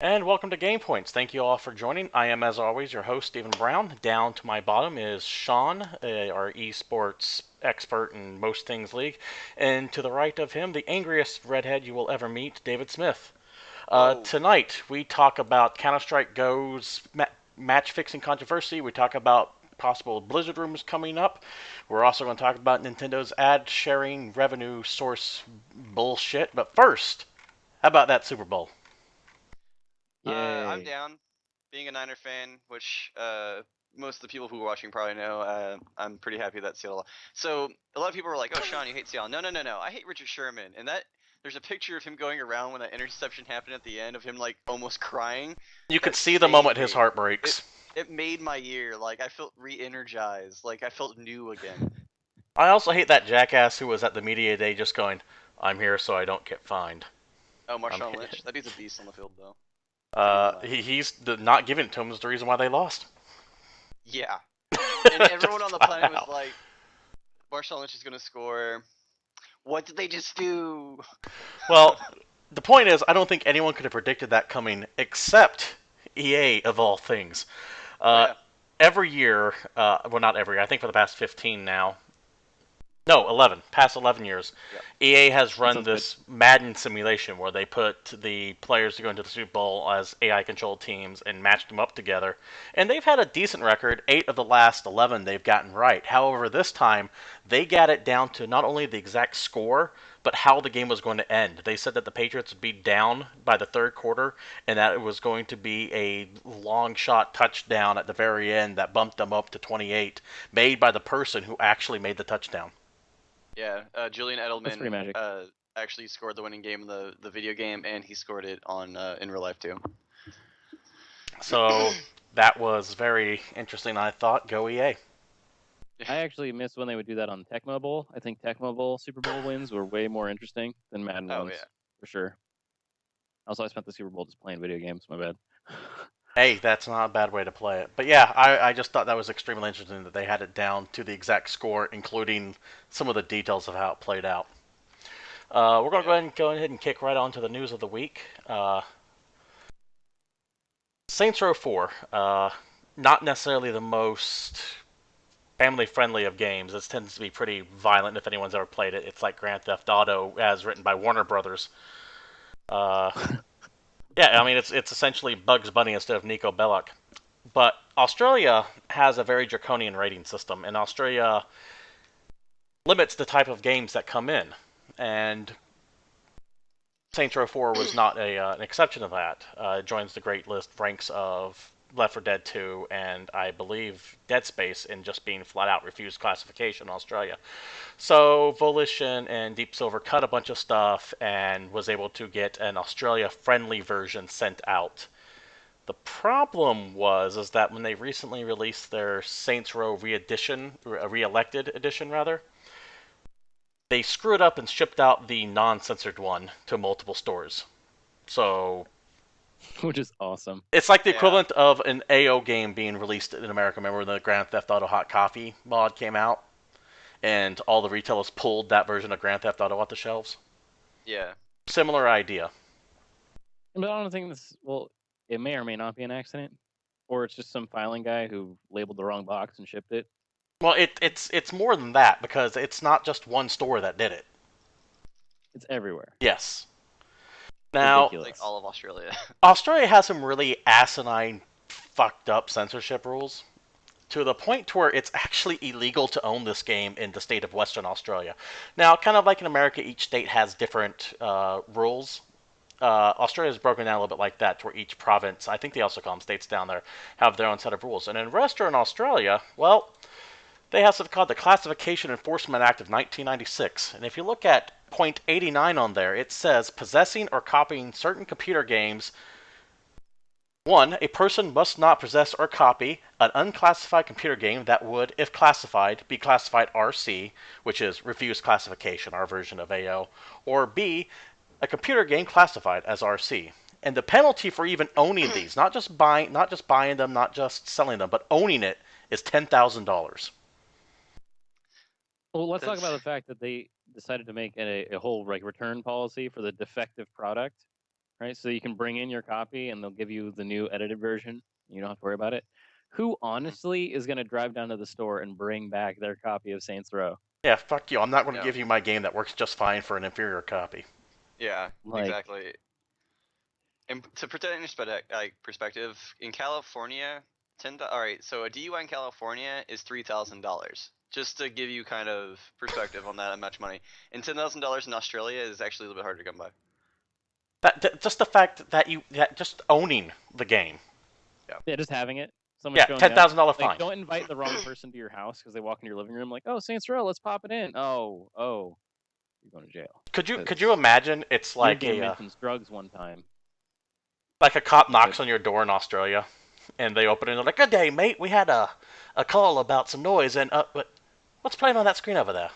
And welcome to GamePoints. Thank you all for joining. I am, as always, your host, Stephen Brown. Down to my bottom is Sean, our esports expert in most things league. And to the right of him, the angriest redhead you will ever meet, David Smith. Whoa. Tonight, we talk about Counter-Strike Go's match-fixing controversy. We talk about possible Blizzard rumors coming up. We're also going to talk about Nintendo's ad-sharing revenue source bullshit. But first, how about that Super Bowl? I'm Yay. down. Being a Niner fan, which most of the people who are watching probably know, I'm pretty happy that Seattle. So a lot of people were like, "Oh, Sean, you hate Seattle." No, no, no, no. I hate Richard Sherman, and that there's a picture of him going around when that interception happened at the end of him like almost crying. You could That see the saved moment his me. heart It breaks. it made my year. Like I felt re-energized. Like I felt new again. I also hate that jackass who was at the media day just going, "I'm here so I don't get fined." Oh, I'm Marshawn Lynch. That dude's a beast on the field, though. he's not giving it to him is the reason why they lost. Yeah. And everyone on the planet was like, Marshawn Lynch is gonna score. What did they just do? Well, the point is, I don't think anyone could have predicted that coming except EA of all things. Uh, Yeah. every year, well, not every year, I think for the past 15 now, no, 11. Past 11 years, Yeah. EA has run Sounds good. this Madden simulation where they put the players to go into the Super Bowl as AI-controlled teams and matched them up together. And they've had a decent record. 8 of the last 11 they've gotten right. However, this time, they got it down to not only the exact score, but how the game was going to end. They said that the Patriots would be down by the third quarter, and that it was going to be a long shot touchdown at the very end that bumped them up to 28, made by the person who actually made the touchdown. Yeah, Julian That's pretty Edelman magic. actually scored the winning game in the video game, and he scored it on in real life too. So that was very interesting, I thought. Go EA. I actually missed when they would do that on Tecmo Bowl. I think Tecmo Bowl Super Bowl wins were way more interesting than Madden Oh ones, yeah, for sure. Also, I spent the Super Bowl just playing video games. My bad. Hey, that's not a bad way to play it. But yeah, I just thought that was extremely interesting that they had it down to the exact score, including some of the details of how it played out. We're going to yeah. go ahead and kick right on to the news of the week. Saints Row 4. Not necessarily the most family friendly of games. This tends to be pretty violent if anyone's ever played it. It's like Grand Theft Auto as written by Warner Brothers. Uh, yeah, I mean it's essentially Bugs Bunny instead of Nico Bellic. But Australia has a very draconian rating system, and Australia limits the type of games that come in. And Saints Row 4 was not an exception to that. It joins the great list ranks of Left 4 Dead 2 and I believe Dead Space in just being flat out refused classification in Australia. So Volition and Deep Silver cut a bunch of stuff and was able to get an Australia friendly version sent out. The problem was is that when they recently released their Saints Row re-elected edition rather, they screwed up and shipped out the non-censored one to multiple stores. So Which is awesome. it's like the Yeah. equivalent of an AO game being released in America. Remember when the Grand Theft Auto Hot Coffee mod came out, and all the retailers pulled that version of Grand Theft Auto off the shelves? Yeah. Similar idea. But I don't think this. Well, it may or may not be an accident, or it's just some filing guy who labeled the wrong box and shipped it. Well, it's more than that because it's not just one store that did it. It's everywhere. Yes. Now, Ridiculous. Like all of Australia. Australia has some really asinine, fucked up censorship rules to the point to where it's actually illegal to own this game in the state of Western Australia. Now, kind of like in America, each state has different rules. Australia is broken down a little bit like that, to where each province, I think they also call them states down there, have their own set of rules. And in Western Australia, well, they have something called the Classification Enforcement Act of 1996. And if you look at point 89 on there, it says possessing or copying certain computer games. One, a person must not possess or copy an unclassified computer game that would, if classified, be classified RC, which is refused classification, our version of AO, or B, a computer game classified as RC. And the penalty for even owning these, not just buying them, not just selling them, but owning it, is $10,000. Well, let's talk about the That's fact that they decided to make a whole like return policy for the defective product. right? So you can bring in your copy, and they'll give you the new edited version. You don't have to worry about it. Who honestly is going to drive down to the store and bring back their copy of Saints Row? Yeah, fuck you. I'm not going to No. give you my game that works just fine for an inferior copy. Yeah, Like, exactly. And to put that in perspective, in California, all right, so a DUI in California is $3,000. Just to give you kind of perspective on that much money, and $10,000 in Australia is actually a little bit harder to come by. Just the fact that just owning the game. yeah, just having it. Someone Yeah, showing you up. $10,000 Like, fine. don't invite the wrong person to your house because they walk into your living room like, "Oh, Saints Row, let's pop it in." Oh, you're going to jail. Could you imagine? It's Your like game mentions drugs one time. like a cop knocks on your door in Australia, and they open it and they're like, "Good day, mate. We had a call about some noise, and what's playing on that screen over there?"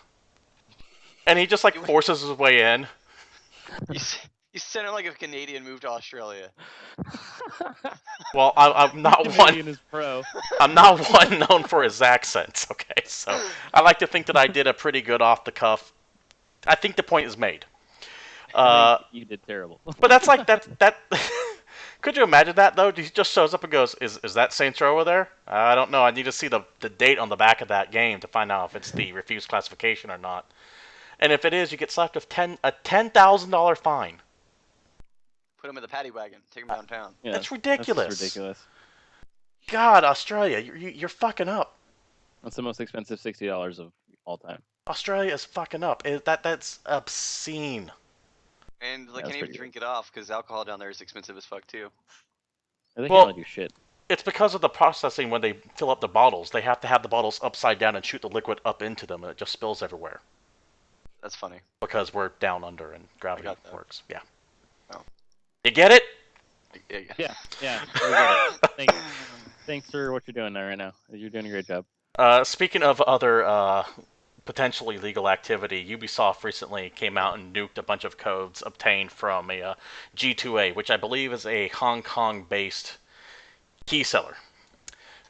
And he just like forces his way in. You sound like a Canadian moved to Australia. Well, I'm not Canadian one. is pro. I'm not one known for his accents. Okay, so I like to think that I did a pretty good off the cuff. I think the point is made. I think you did terrible. But that's like that. Could you imagine that though? He just shows up and goes, "Is that Saints Row over there? I don't know. I need to see the date on the back of that game to find out if it's the refused classification or not. And if it is, you get slapped with a $10,000 fine. Put him in the paddy wagon. Take him downtown. Yeah, that's ridiculous. That's ridiculous. God, Australia, you're fucking up. That's the most expensive $60 of all time. Australia is fucking up. That's obscene. And they can't even drink it off because alcohol down there is expensive as fuck too. They can't do shit. It's because of the processing when they fill up the bottles. They have to have the bottles upside down and shoot the liquid up into them, and it just spills everywhere. That's funny. Because we're down under and gravity works. Yeah. Oh. You get it? Yeah. We get it. Thanks for what you're doing there right now. You're doing a great job. Speaking of other potentially legal activity, Ubisoft recently came out and nuked a bunch of codes obtained from a G2A, which I believe is a Hong Kong-based key seller.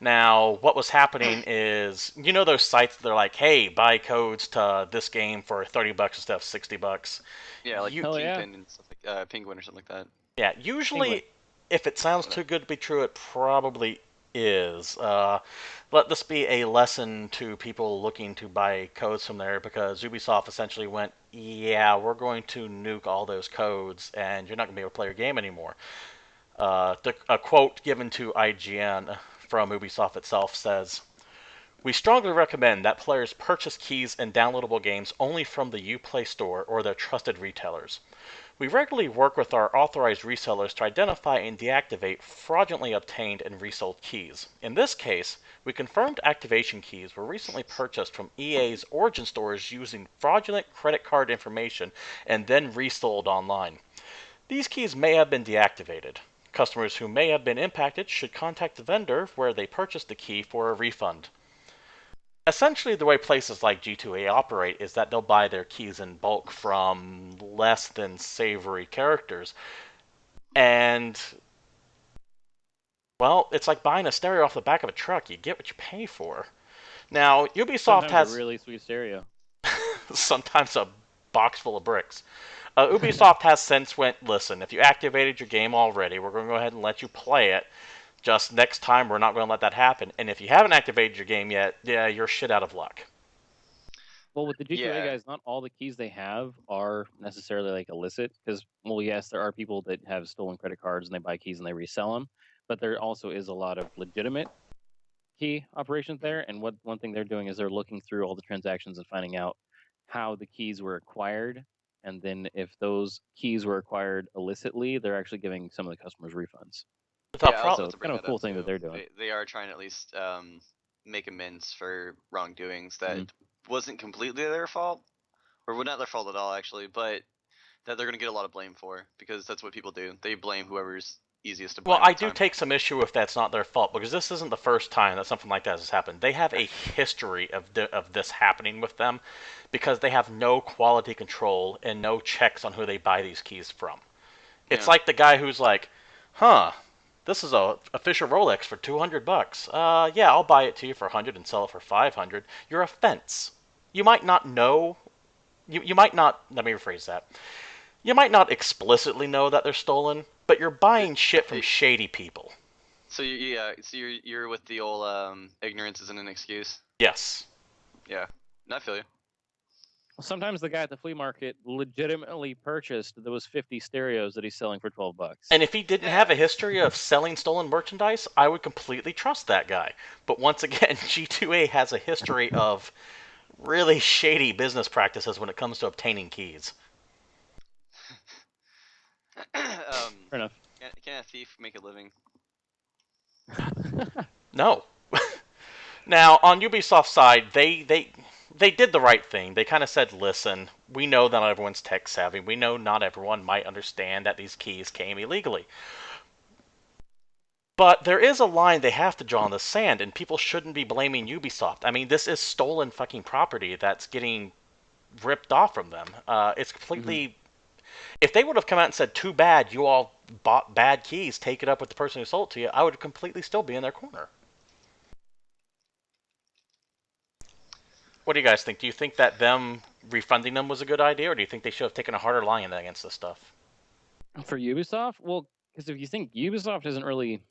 Now, what was happening is, you know those sites that are like, hey, buy codes to this game for $30 instead of $60? Yeah, like Kingpin and stuff like Penguin or something like that. Yeah, usually, if it sounds too good to be true, it probably is. Let this be a lesson to people looking to buy codes from there, because Ubisoft essentially went, yeah, we're going to nuke all those codes, and you're not going to be able to play your game anymore. A quote given to IGN from Ubisoft itself says, "We strongly recommend that players purchase keys and downloadable games only from the Uplay store or their trusted retailers. We regularly work with our authorized resellers to identify and deactivate fraudulently obtained and resold keys. In this case, we confirmed activation keys were recently purchased from EA's Origin stores using fraudulent credit card information and then resold online. These keys may have been deactivated. Customers who may have been impacted should contact the vendor where they purchased the key for a refund." Essentially, the way places like G2A operate is that they'll buy their keys in bulk from less than savory characters. And, well, it's like buying a stereo off the back of a truck. You get what you pay for. Now, Ubisoft sometimes has a really sweet stereo. sometimes a box full of bricks. Ubisoft has since went, listen, if you activated your game already, we're going to go ahead and let you play it. Just next time, we're not going to let that happen. And if you haven't activated your game yet, yeah, you're shit out of luck. Well, with the G2A guys, not all the keys they have are necessarily like illicit. Because, well, yes, there are people that have stolen credit cards and they buy keys and they resell them. But there also is a lot of legitimate key operations there. And one thing they're doing is they're looking through all the transactions and finding out how the keys were acquired. And then if those keys were acquired illicitly, they're actually giving some of the customers refunds. Yeah, so it's kind of a cool thing that they're doing. They are trying to at least make amends for wrongdoings that wasn't completely their fault, or well, not their fault at all actually, but that they're going to get a lot of blame for, because that's what people do. They blame whoever's easiest to blame. Well, I do take some issue if that's not their fault, because this isn't the first time that something like that has happened. They have a history of this happening with them, because they have no quality control and no checks on who they buy these keys from. It's like the guy who's like, huh, this is a official Rolex for $200. Yeah, I'll buy it to you for $100 and sell it for $500. You're a fence. You might not know. You might not. Let me rephrase that. You might not explicitly know that they're stolen, but you're buying shit from It, shady people. so you're with the old ignorance isn't an excuse. Yes. Yeah, no, I feel you. Sometimes the guy at the flea market legitimately purchased those 50 stereos that he's selling for $12. And if he didn't have Yeah. a history of selling stolen merchandise, I would completely trust that guy. But once again, G2A has a history of really shady business practices when it comes to obtaining keys. Fair enough. Can a thief make a living? No. Now, on Ubisoft's side, they did the right thing. They kind of said, listen, we know that not everyone's tech savvy. We know not everyone might understand that these keys came illegally. But there is a line they have to draw in the sand, and people shouldn't be blaming Ubisoft. I mean, this is stolen fucking property that's getting ripped off from them. It's completely. If they would have come out and said, too bad, you all bought bad keys, take it up with the person who sold it to you, I would completely still be in their corner. What do you guys think? Do you think that them refunding them was a good idea, or do you think they should have taken a harder line against this stuff? For Ubisoft? Well, because if you think Ubisoft isn't really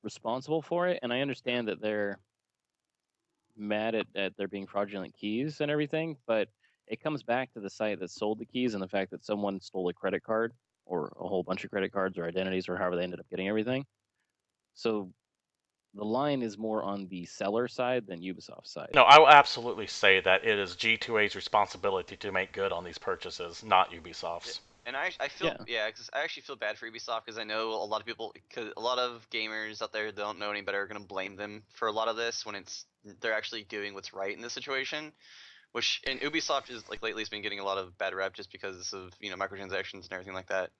responsible for it, and I understand that they're mad at there being fraudulent keys and everything, but it comes back to the site that sold the keys and the fact that someone stole a credit card or a whole bunch of credit cards or identities or however they ended up getting everything. So the line is more on the seller side than Ubisoft's side. No, I will absolutely say that it is G2A's responsibility to make good on these purchases, not Ubisoft's. And I feel because I actually feel bad for Ubisoft because I know a lot of people, because a lot of gamers out there don't know any better are gonna blame them for a lot of this when they're actually doing what's right in this situation. Which and Ubisoft is like lately has been getting a lot of bad rep just because of microtransactions and everything like that.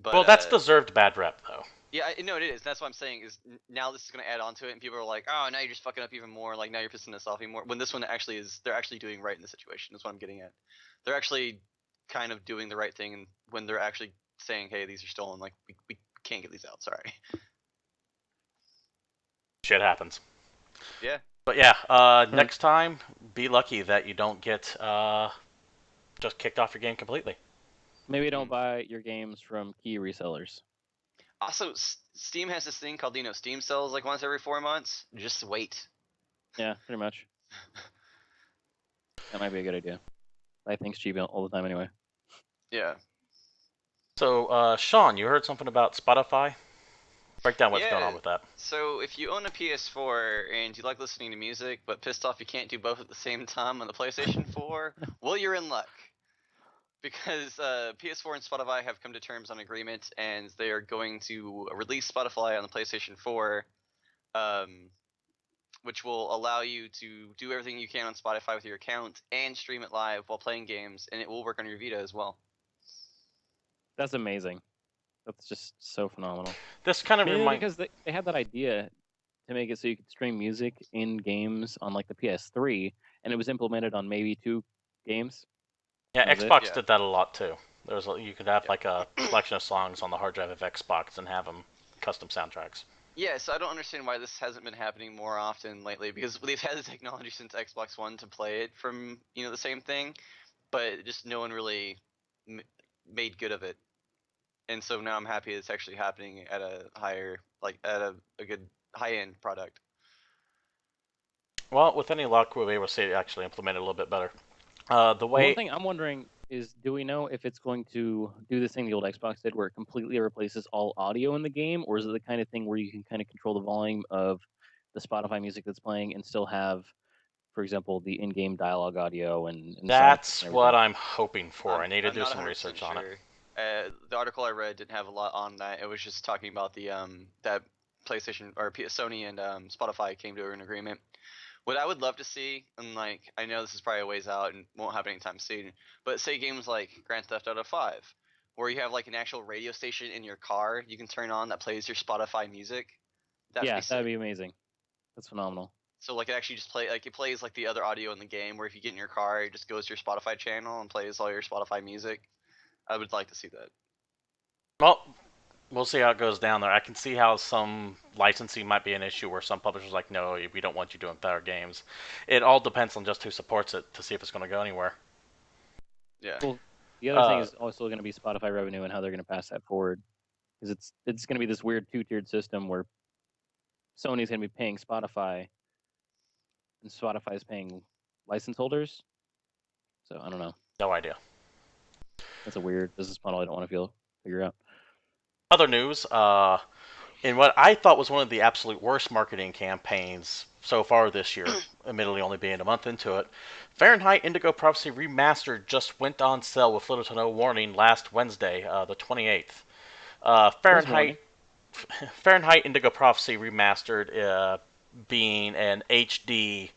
But Well, that's deserved bad rep, though. yeah, no, it is. That's what I'm saying is now this is gonna add on to it, and people are like, oh, now you're just fucking up even more. Like now you're pissing us off even more. When this one actually is, they're actually doing right in the situation. Is what I'm getting at. They're actually kind of doing the right thing, and when they're actually saying, hey, these are stolen, like we can't get these out. Sorry. Shit happens. Yeah. But yeah, next time, be lucky that you don't get just kicked off your game completely. Maybe don't buy your games from key resellers. Also, Steam has this thing called Steam sells like once every 4 months. Just wait. Yeah, pretty much. That might be a good idea. I think cheap all the time anyway. Yeah. So, Sean, you heard something about Spotify? Break down what's going on with that. So if you own a PS4 and you like listening to music, but pissed off you can't do both at the same time on the PlayStation 4, well, you're in luck. Because PS4 and Spotify have come to terms on agreement, and they are going to release Spotify on the PlayStation 4, which will allow you to do everything you can on Spotify with your account and stream it live while playing games, and it will work on your Vita as well. That's amazing. That's just so phenomenal. This kind of reminds because they had that idea to make it so you could stream music in games on like the PS3, and it was implemented on maybe 2 games. Yeah, Xbox did that a lot too. You could have like a collection of songs on the hard drive of Xbox and have them custom soundtracks. Yeah, so I don't understand why this hasn't been happening more often lately, because they've had the technology since Xbox One to play it from the same thing, but just no one really made good of it. And so now I'm happy it's actually happening at a higher, like at a good high-end product. Well, with any luck, we'll be able to see it actually implemented a little bit better. One thing I'm wondering is, do we know if it's going to do this thing the old Xbox did, where it completely replaces all audio in the game, or is it the kind of thing where you can kind of control the volume of the Spotify music that's playing and still have, for example, the in-game dialogue audio and that's what I'm hoping for. I need to do some research on it. The article I read didn't have a lot on that. It was just talking about the that PlayStation or Sony and Spotify came to an agreement. What I would love to see, and like I know this is probably a ways out and won't happen anytime soon, but say games like Grand Theft Auto 5, where you have like an actual radio station in your car you can turn on that plays your Spotify music. That'd be amazing. That's phenomenal. So like it actually just it plays like the other audio in the game, where if you get in your car, it just goes to your Spotify channel and plays all your Spotify music. I would like to see that. Well, we'll see how it goes down there. I can see how some licensing might be an issue where some publishers are like, no, we don't want you doing better games. It all depends on just who supports it to see if it's going to go anywhere. Yeah. Well, The other thing is also going to be Spotify revenue and how they're going to pass that forward, because it's going to be this weird two-tiered system where Sony's going to be paying Spotify, and Spotify is paying license holders. So I don't know. No idea. That's a weird business model. I don't want to figure out. Other news, in what I thought was one of the absolute worst marketing campaigns so far this year, admittedly only being a month into it, Fahrenheit Indigo Prophecy Remastered just went on sale with little to no warning last Wednesday, the 28th. Fahrenheit Indigo Prophecy Remastered being an HD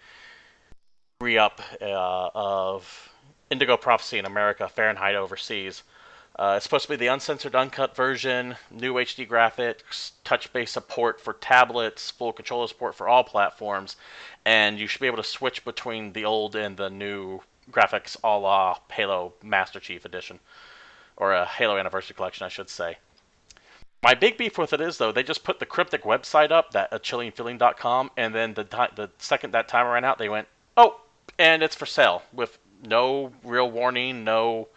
re-up of Indigo Prophecy in America, Fahrenheit overseas. It's supposed to be the uncensored, uncut version, new HD graphics, touch-based support for tablets, full controller support for all platforms, and you should be able to switch between the old and the new graphics a la Halo Master Chief Edition, or a Halo Anniversary Collection, I should say. My big beef with it is, though, they just put the cryptic website up, that chillingfeeling.com, and then the second that timer ran out, they went, oh, and it's for sale, with no real warning, no,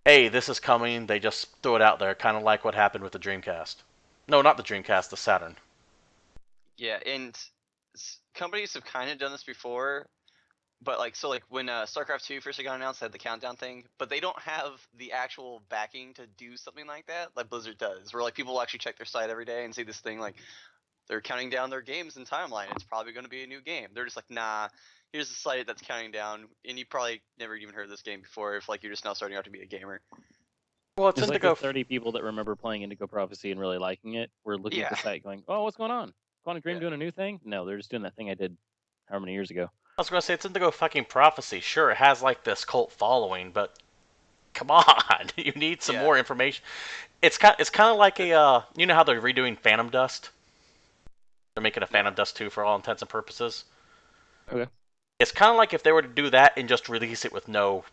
hey, this is coming. They just threw it out there, kind of like what happened with the Dreamcast. No, not the Dreamcast, the Saturn. Yeah, and companies have kind of done this before, but like when StarCraft 2 first got announced, they had the countdown thing, but they don't have the actual backing to do something like that, like Blizzard does, where like people will actually check their site every day and see this thing like they're counting down their games in timeline. It's probably going to be a new game. They're just like, nah, here's the site that's counting down, and you probably never even heard this game before if like you're just now starting out to be a gamer. Well, it's There's Indigo. like the 30 people that remember playing Indigo Prophecy and really liking it. We're looking at the site going, oh, what's going on? Quantic Dream doing a new thing? No, they're just doing that thing I did however many years ago. I was going to say, it's Indigo fucking Prophecy. Sure, it has like this cult following, but come on, you need some more information. It's kind of like a, you know how they're redoing Phantom Dust? They're making a Phantom Dust 2 for all intents and purposes. Okay. It's kind of like if they were to do that and just release it with no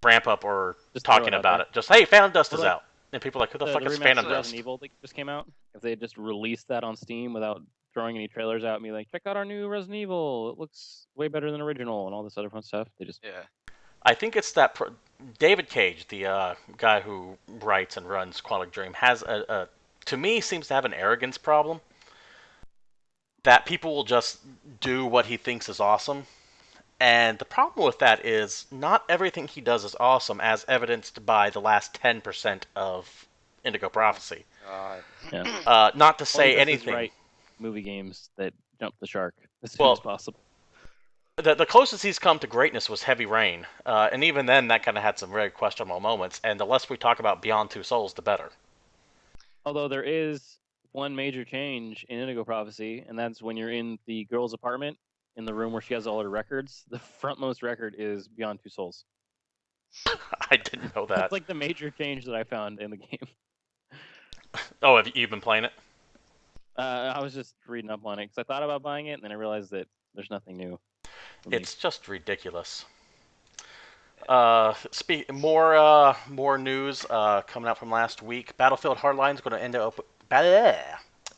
ramp up or just talking about it. Just, hey, Phantom Dust is out. And people are like, who the fuck is Phantom Dust? Resident Evil that just came out. If they had just released that on Steam without throwing any trailers out and be like, check out our new Resident Evil. It looks way better than original and all this other fun stuff. They just... Yeah. I think it's that David Cage, the guy who writes and runs Quantic Dream, has to me, seems to have an arrogance problem. That people will just do what he thinks is awesome. And the problem with that is not everything he does is awesome, as evidenced by the last 10% of Indigo Prophecy. Yeah. Not to say anything. Right movie games that jump the shark as soon as possible. The closest he's come to greatness was Heavy Rain, and even then that kind of had some very questionable moments, and the less we talk about Beyond Two Souls, the better. Although there is one major change in Indigo Prophecy, and that's when you're in the girl's apartment, in the room where she has all her records, the frontmost record is Beyond Two Souls. I didn't know that. That's like the major change that I found in the game. Oh, have you been playing it? I was just reading up on it, because I thought about buying it, and then I realized that there's nothing new. It's just ridiculous. More news coming out from last week. Battlefield Hardline is going to end up.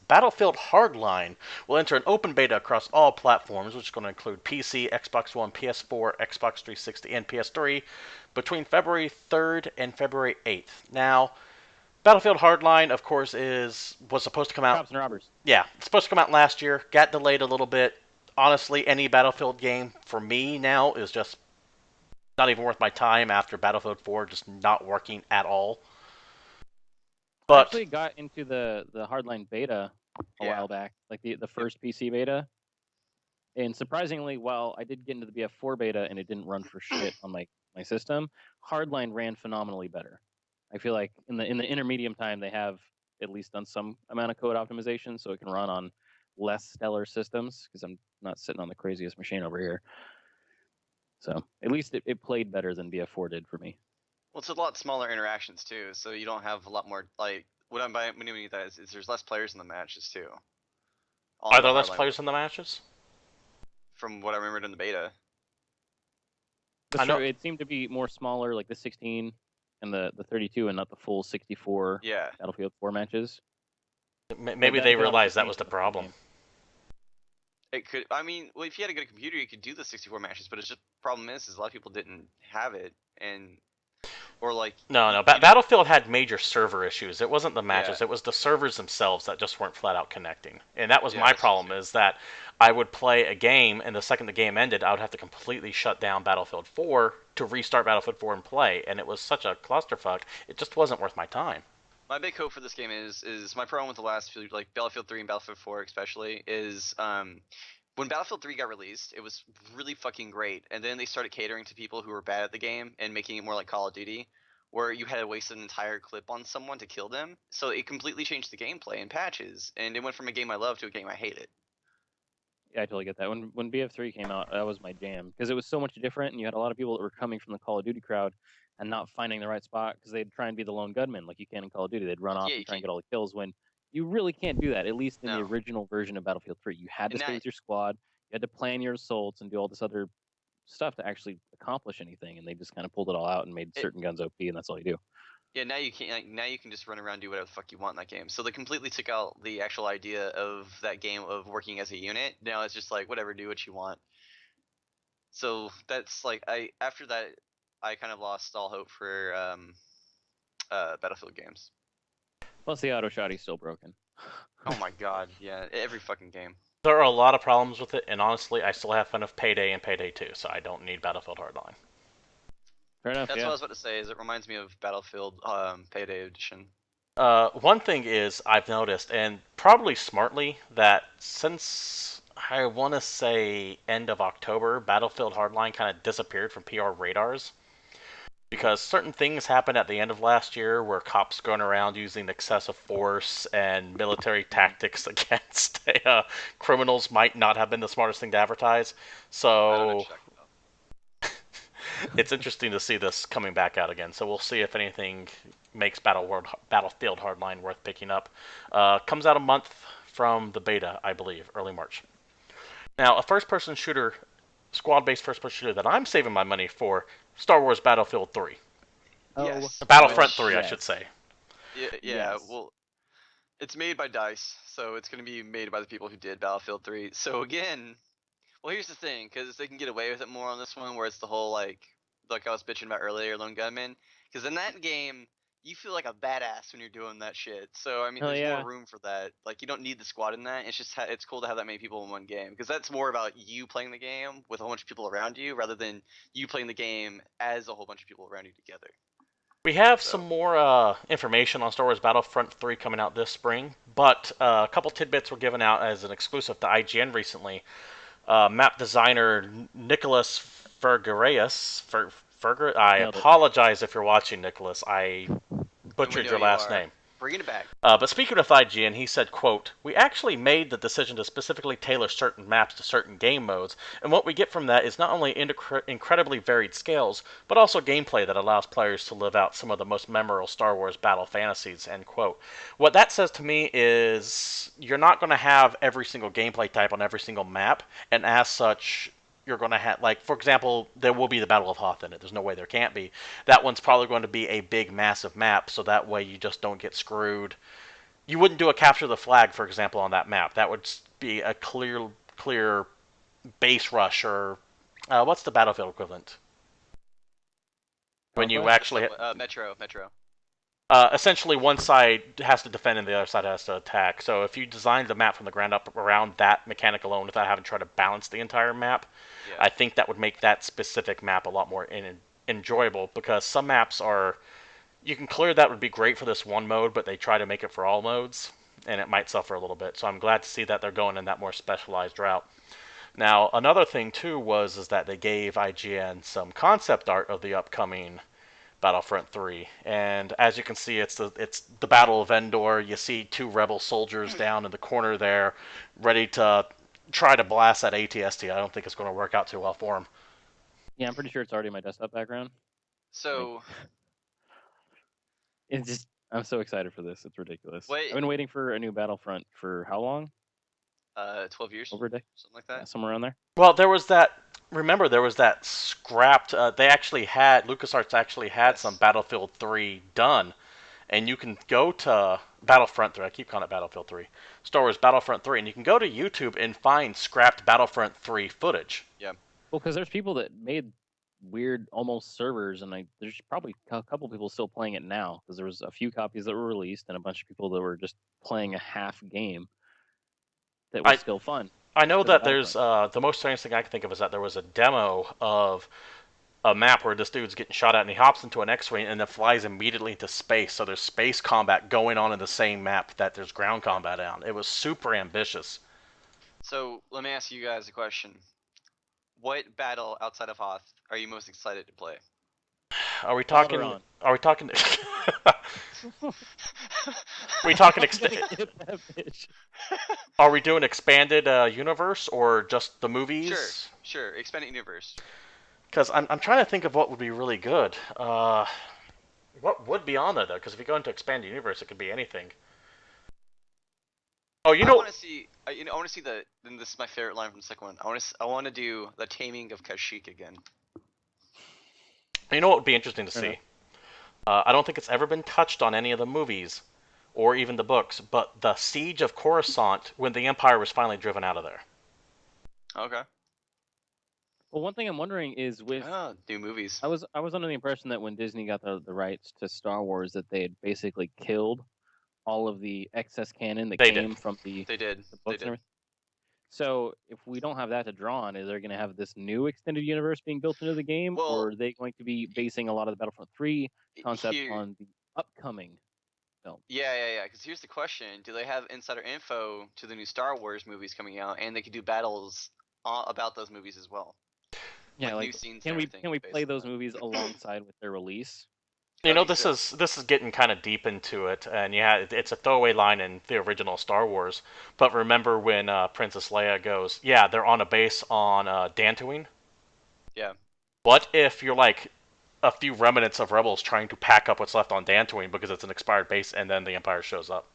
Battlefield Hardline will enter an open beta across all platforms, which is going to include PC, Xbox One, PS4, Xbox 360, and PS3, between February 3rd and February 8th. Now, Battlefield Hardline, of course, was supposed to come out. Cops and robbers. Yeah, it's supposed to come out last year. Got delayed a little bit. Honestly, any Battlefield game for me now is just not even worth my time after Battlefield 4 just not working at all. But I actually got into the Hardline beta a while back, like the first PC beta. And surprisingly, while I did get into the BF4 beta and it didn't run for shit on my system, Hardline ran phenomenally better. I feel like in the intermediate time they have at least done some amount of code optimization so it can run on less stellar systems, because I'm not sitting on the craziest machine over here. So at least it played better than BF4 did for me. Well, it's a lot smaller interactions too, so you don't have a lot more, like, what I'm meaning by that is there's less players in the matches too. Are there less players in the matches? From what I remembered in the beta. That's true. It seemed to be more smaller, like the 16 and the 32, and not the full 64 Battlefield 4 matches. Maybe they realized that was the problem. It could. I mean, well, if you had a good computer, you could do the 64 matches. But it's just problem is a lot of people didn't have it, and or like No. you don't. Battlefield had major server issues. It wasn't the Yeah, matches; it was the servers themselves that just weren't flat out connecting. And that was yeah, my that's problem. true. Is that I would play a game, and the second the game ended, I would have to completely shut down Battlefield 4 to restart Battlefield 4 and play. And it was such a clusterfuck. It just wasn't worth my time. My big hope for this game is my problem with the last few, like Battlefield 3 and Battlefield 4 especially, is when Battlefield 3 got released, it was really fucking great, and then they started catering to people who were bad at the game and making it more like Call of Duty, where you had to waste an entire clip on someone to kill them. So it completely changed the gameplay in patches, and it went from a game I loved to a game I hated. Yeah, I totally get that. When BF3 came out, that was my jam because it was so much different, and you had a lot of people that were coming from the Call of Duty crowd and not finding the right spot because they'd try and be the lone gunman like you can in Call of Duty. They'd run off Yeah, and you try and can't. get all the kills when you really can't do that. At least in the No, original version of Battlefield 3, you had to and stay that with your squad. You had to plan your assaults and do all this other stuff to actually accomplish anything, and they just kind of pulled it all out and made it, certain guns OP, and that's all you do. yeah, now you can't. Like, now you can just run around and do whatever the fuck you want in that game. So they completely took out the actual idea of that game of working as a unit. Now it's just like whatever, do what you want. So that's like I after that I kind of lost all hope for Battlefield games. Plus, the auto shot is still broken. Oh my god, yeah, every fucking game. There are a lot of problems with it, and honestly, I still have fun with Payday and Payday 2, so I don't need Battlefield Hardline. Fair enough. That's Yeah. what I was about to say. Is it reminds me of Battlefield Payday Edition. One thing is I've noticed, and probably smartly, that since I want to say end of October, Battlefield Hardline kind of disappeared from PR radars because certain things happened at the end of last year where cops going around using excessive force and military tactics against criminals might not have been the smartest thing to advertise. I don't know. So Check it out. it's interesting to see this coming back out again. So we'll see if anything makes Battlefield Hardline worth picking up. Comes out a month from the beta, I believe, early March. Now, a first-person shooter, squad-based first-person shooter that I'm saving my money for, Star Wars Battlefield 3. Yes. Battlefront Which 3, I yes. should say. yeah, Yes. well, it's made by DICE, so it's going to be made by the people who did Battlefield 3. So again, well, here's the thing, because they can get away with it more on this one, where it's the whole like I was bitching about earlier, lone gunman. Because in that game, you feel like a badass when you're doing that shit. So I mean, Hell there's yeah. more room for that. Like you don't need the squad in that. It's just it's cool to have that many people in one game, because that's more about you playing the game with a whole bunch of people around you, rather than you playing the game as a whole bunch of people around you together. We have So some more information on Star Wars Battlefront 3 coming out this spring, but a couple tidbits were given out as an exclusive to IGN recently. Map designer Nicholas Fergareus. I Nailed it. apologize if you're watching, Nicholas. I and we butchered know your you last are name. bringing it back. But speaking of IGN, he said, quote, "We actually made the decision to specifically tailor certain maps to certain game modes, and what we get from that is not only incredibly varied scales, but also gameplay that allows players to live out some of the most memorable Star Wars battle fantasies," end quote. What that says to me is you're not going to have every single gameplay type on every single map, and as such, you're going to have, like, for example, there will be the Battle of Hoth in it. There's no way there can't be. That one's probably going to be a big, massive map, so that way you just don't get screwed. You wouldn't do a capture the flag, for example, on that map. That would be a clear base rush, or what's the Battlefield equivalent? When you Conquest? actually, Metro. essentially, one side has to defend and the other side has to attack. So if you design the map from the ground up around that mechanic alone without having to try to balance the entire map, Yeah. I think that would make that specific map a lot more enjoyable, because some maps are, you can clear that would be great for this one mode, but they try to make it for all modes, and it might suffer a little bit. So I'm glad to see that they're going in that more specialized route. Now, another thing too is that they gave IGN some concept art of the upcoming Battlefront 3, and as you can see, it's the Battle of Endor. You see two rebel soldiers down in the corner there, ready to try to blast that ATST. I don't think it's going to work out too well for them. Yeah, I'm pretty sure it's already in my desktop background. So It's just I'm so excited for this. It's ridiculous. Wait. I've been waiting for a new Battlefront for how long? 12 years, Over a day, something like that. yeah, somewhere around there. Well, there was that. Remember, there was that scrapped. They actually had LucasArts actually had Yes. some Battlefield 3 done, and you can go to Battlefront 3. I keep calling it Battlefield 3, Star Wars Battlefront 3, and you can go to YouTube and find scrapped Battlefront 3 footage. Yeah. Well, because there's people that made weird almost servers, and there's probably a couple people still playing it now because there was a few copies that were released and a bunch of people that were just playing a half game that was I still fun I know for the that there's Battlefront. the most famous thing I can think of is that there was a demo of a map where this dude's getting shot at and he hops into an X-wing and then flies immediately into space. So there's space combat going on in the same map that there's ground combat on. It was super ambitious. So let me ask you guys a question. What battle outside of Hoth are you most excited to play? Are we talking? Valderon. Are we talking? we talking? Are we doing expanded universe or just the movies? Sure. Expanded universe. Because I'm trying to think of what would be really good. What would be on there though? Because if you go into expanded universe, it could be anything. Oh, I want to see. I want to see the. And this is my favorite line from the second one. I want to do the taming of Kashyyyk again. You know what would be interesting to see? I don't think it's ever been touched on any of the movies, or even the books, but the siege of Coruscant when the Empire was finally driven out of there. Okay. Well, one thing I'm wondering is with new movies. I was under the impression that when Disney got the rights to Star Wars, that they had basically killed all of the excess canon that came from the They did. the books and everything. So if we don't have that to draw on, is there going to have this new extended universe being built into the game, or are they going to be basing a lot of the Battlefront 3 concept on the upcoming film? Yeah. Because here's the question: do they have insider info to the new Star Wars movies coming out, and they could do battles about those movies as well? Yeah, like new scenes. Can we play those movies alongside with their release? You know, this is getting kind of deep into it, and yeah, it's a throwaway line in the original Star Wars. But remember when Princess Leia goes, "Yeah, they're on a base on Dantooine." Yeah. What if you're like a few remnants of rebels trying to pack up what's left on Dantooine because it's an expired base, and then the Empire shows up?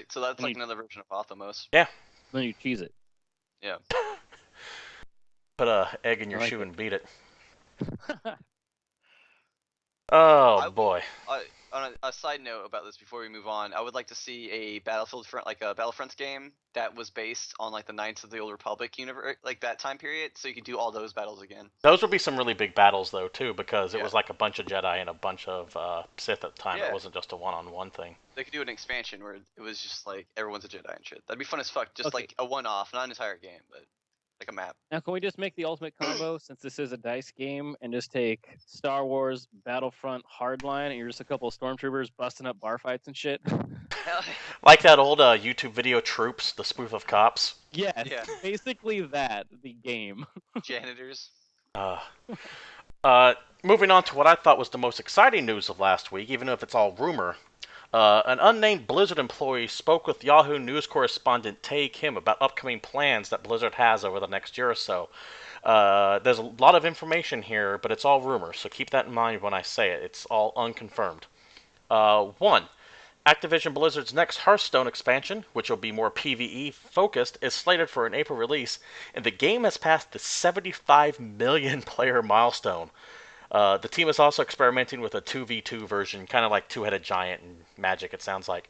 So that's like another version of Athamos. Yeah. Then you cheese it. Yeah. Put a egg in your shoe and beat it. Oh boy. On a side note about this before we move on, I would like to see a Battlefront like a Battlefront game that was based on like the Knights of the Old Republic universe, like that time period, so you could do all those battles again. Those would be some really big battles though too, because it was like a bunch of Jedi and a bunch of Sith at the time. It wasn't just a one-on-one thing. They could do an expansion where it was just like everyone's a Jedi and shit. That'd be fun as fuck. Just like a one-off, not an entire game, but like a map. Now, can we just make the ultimate combo since this is a dice game and just take Star Wars Battlefront Hardline and you're just a couple of stormtroopers busting up bar fights and shit? Like that old YouTube video Troops, the spoof of cops? Yes, basically that, the game. Janitors. Moving on to what I thought was the most exciting news of last week, even if it's all rumor. An unnamed Blizzard employee spoke with Yahoo News correspondent Tae Kim about upcoming plans that Blizzard has over the next year or so. There's a lot of information here, but it's all rumor, so keep that in mind when I say it. It's all unconfirmed. 1. Activision Blizzard's next Hearthstone expansion, which will be more PvE focused, is slated for an April release, and the game has passed the 75 million player milestone. The team is also experimenting with a 2v2 version, kind of like Two-Headed Giant and Magic, it sounds like.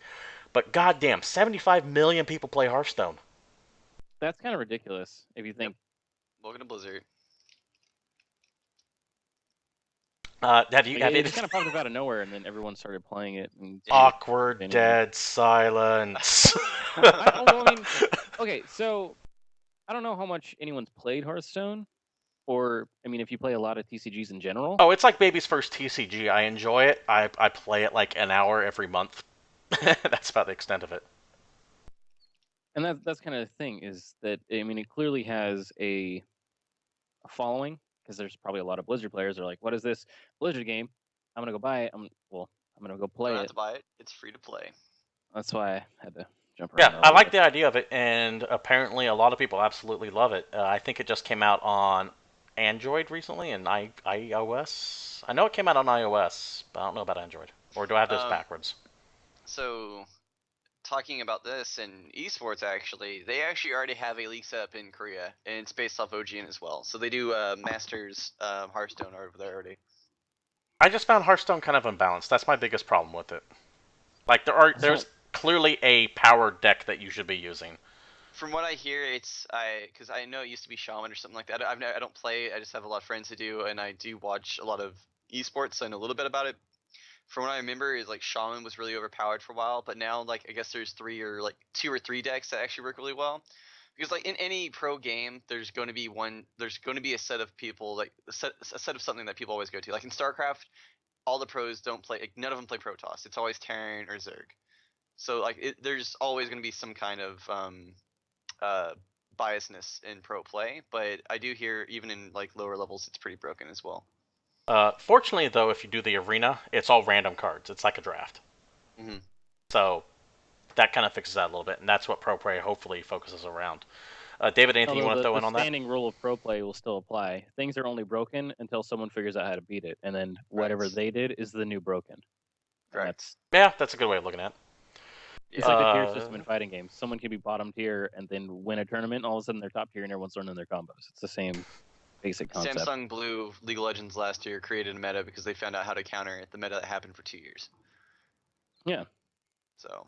But goddamn, 75 million people play Hearthstone. That's kind of ridiculous, if you think. Welcome to Blizzard. It just kind of popped up out of nowhere, and then everyone started playing it. And awkward, dead silence. Okay, so I don't know how much anyone's played Hearthstone. Or, I mean, if you play a lot of TCGs in general. Oh, it's like baby's first TCG. I enjoy it. I play it like an hour every month. That's about the extent of it. And that's kind of the thing, is that, I mean, it clearly has a following, because there's probably a lot of Blizzard players that are like, what is this Blizzard game? I'm going to go buy it. I'm going to go play it. You don't have to buy it. It's free to play. That's why I had to jump around. Yeah, I like the idea of it, and apparently a lot of people absolutely love it. I think it just came out on Android recently and iOS. I know it came out on iOS, but I don't know about Android. Or do I have this backwards? So, talking about this in esports, they actually already have a league set up in Korea, and it's based off OGN as well. So they do Masters Hearthstone over there already. I just found Hearthstone kind of unbalanced. That's my biggest problem with it. Like there's clearly a power deck that you should be using. From what I hear, because I know it used to be Shaman or something like that. I don't play. I just have a lot of friends who do, and I do watch a lot of esports, so I know a little bit about it. From what I remember, is like Shaman was really overpowered for a while, but now like I guess there's two or three decks that actually work really well. Because like in any pro game, there's going to be a set of people like a set of something that people always go to. Like in StarCraft, all the pros don't play. Like, none of them play Protoss. It's always Terran or Zerg. So like there's always going to be some kind of uh, biasness in pro play, but I do hear even in like lower levels, it's pretty broken as well. Fortunately, though, if you do the arena, it's all random cards. It's like a draft. Mm-hmm. So that kind of fixes that a little bit, and that's what Pro Play hopefully focuses around. David, anything you Although want to throw the in on that? standing rule of pro play will still apply. Things are only broken until someone figures out how to beat it, and then whatever Right. they did is the new broken. And Correct. Yeah, that's a good way of looking at it. It's like the tier system in fighting games. Someone can be bottom tier and then win a tournament, and all of a sudden they're top tier and everyone's learning their combos. It's the same basic concept. Samsung Blue League of Legends last year created a meta because they found out how to counter the meta that happened for 2 years. Yeah. So.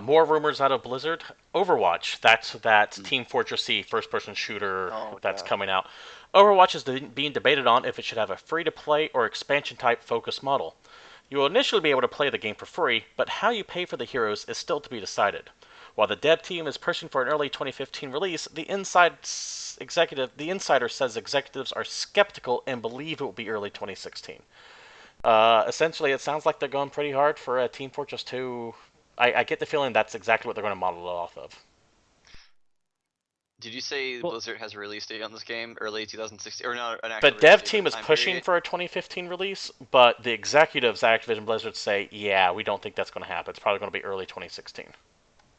More rumors out of Blizzard. Overwatch. That's Team Fortress C first-person shooter that's coming out. Overwatch is being debated on if it should have a free-to-play or expansion-type focus model. You will initially be able to play the game for free, but how you pay for the heroes is still to be decided. While the dev team is pushing for an early 2015 release, the insider says executives are skeptical and believe it will be early 2016. Essentially, it sounds like they're going pretty hard for Team Fortress 2. I get the feeling that's exactly what they're going to model it off of. Did you say Blizzard has a release date on this game, early 2016, or not an The actual dev release date, team but is time pushing period? for a 2015 release, but the executives at Activision Blizzard say, yeah, we don't think that's going to happen. It's probably going to be early 2016.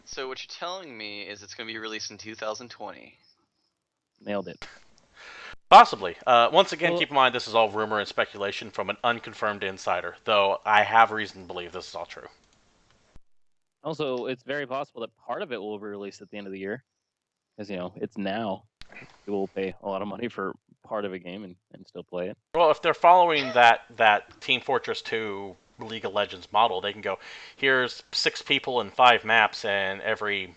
So what you're telling me is it's going to be released in 2020. Nailed it. Possibly. Once again, keep in mind this is all rumor and speculation from an unconfirmed insider, though I have reason to believe this is all true. Also, it's very possible that part of it will be released at the end of the year, because it's now. People will pay a lot of money for part of a game and still play it. Well, if they're following that Team Fortress 2 League of Legends model, they can go, here's 6 people and 5 maps, and every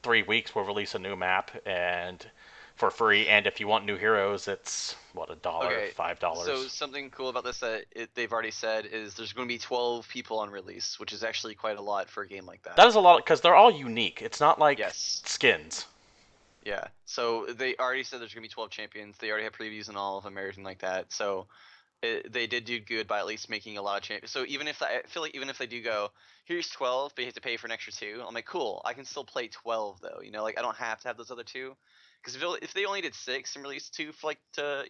3 weeks we'll release a new map and for free. And if you want new heroes, it's what, $1, Okay, $5. so something cool about this that they've already said is there's going to be 12 people on release, which is actually quite a lot for a game like that. That is a lot because they're all unique. It's not like skins. Yeah. So they already said there's going to be 12 champions. They already have previews and all of them, everything like that. So they did do good by at least making a lot of champions. So I feel like even if they do go, here's 12, but you have to pay for an extra 2. I'm like, cool. I can still play 12 though. Like I don't have to have those other 2. Because if they only did 6 and released 2 for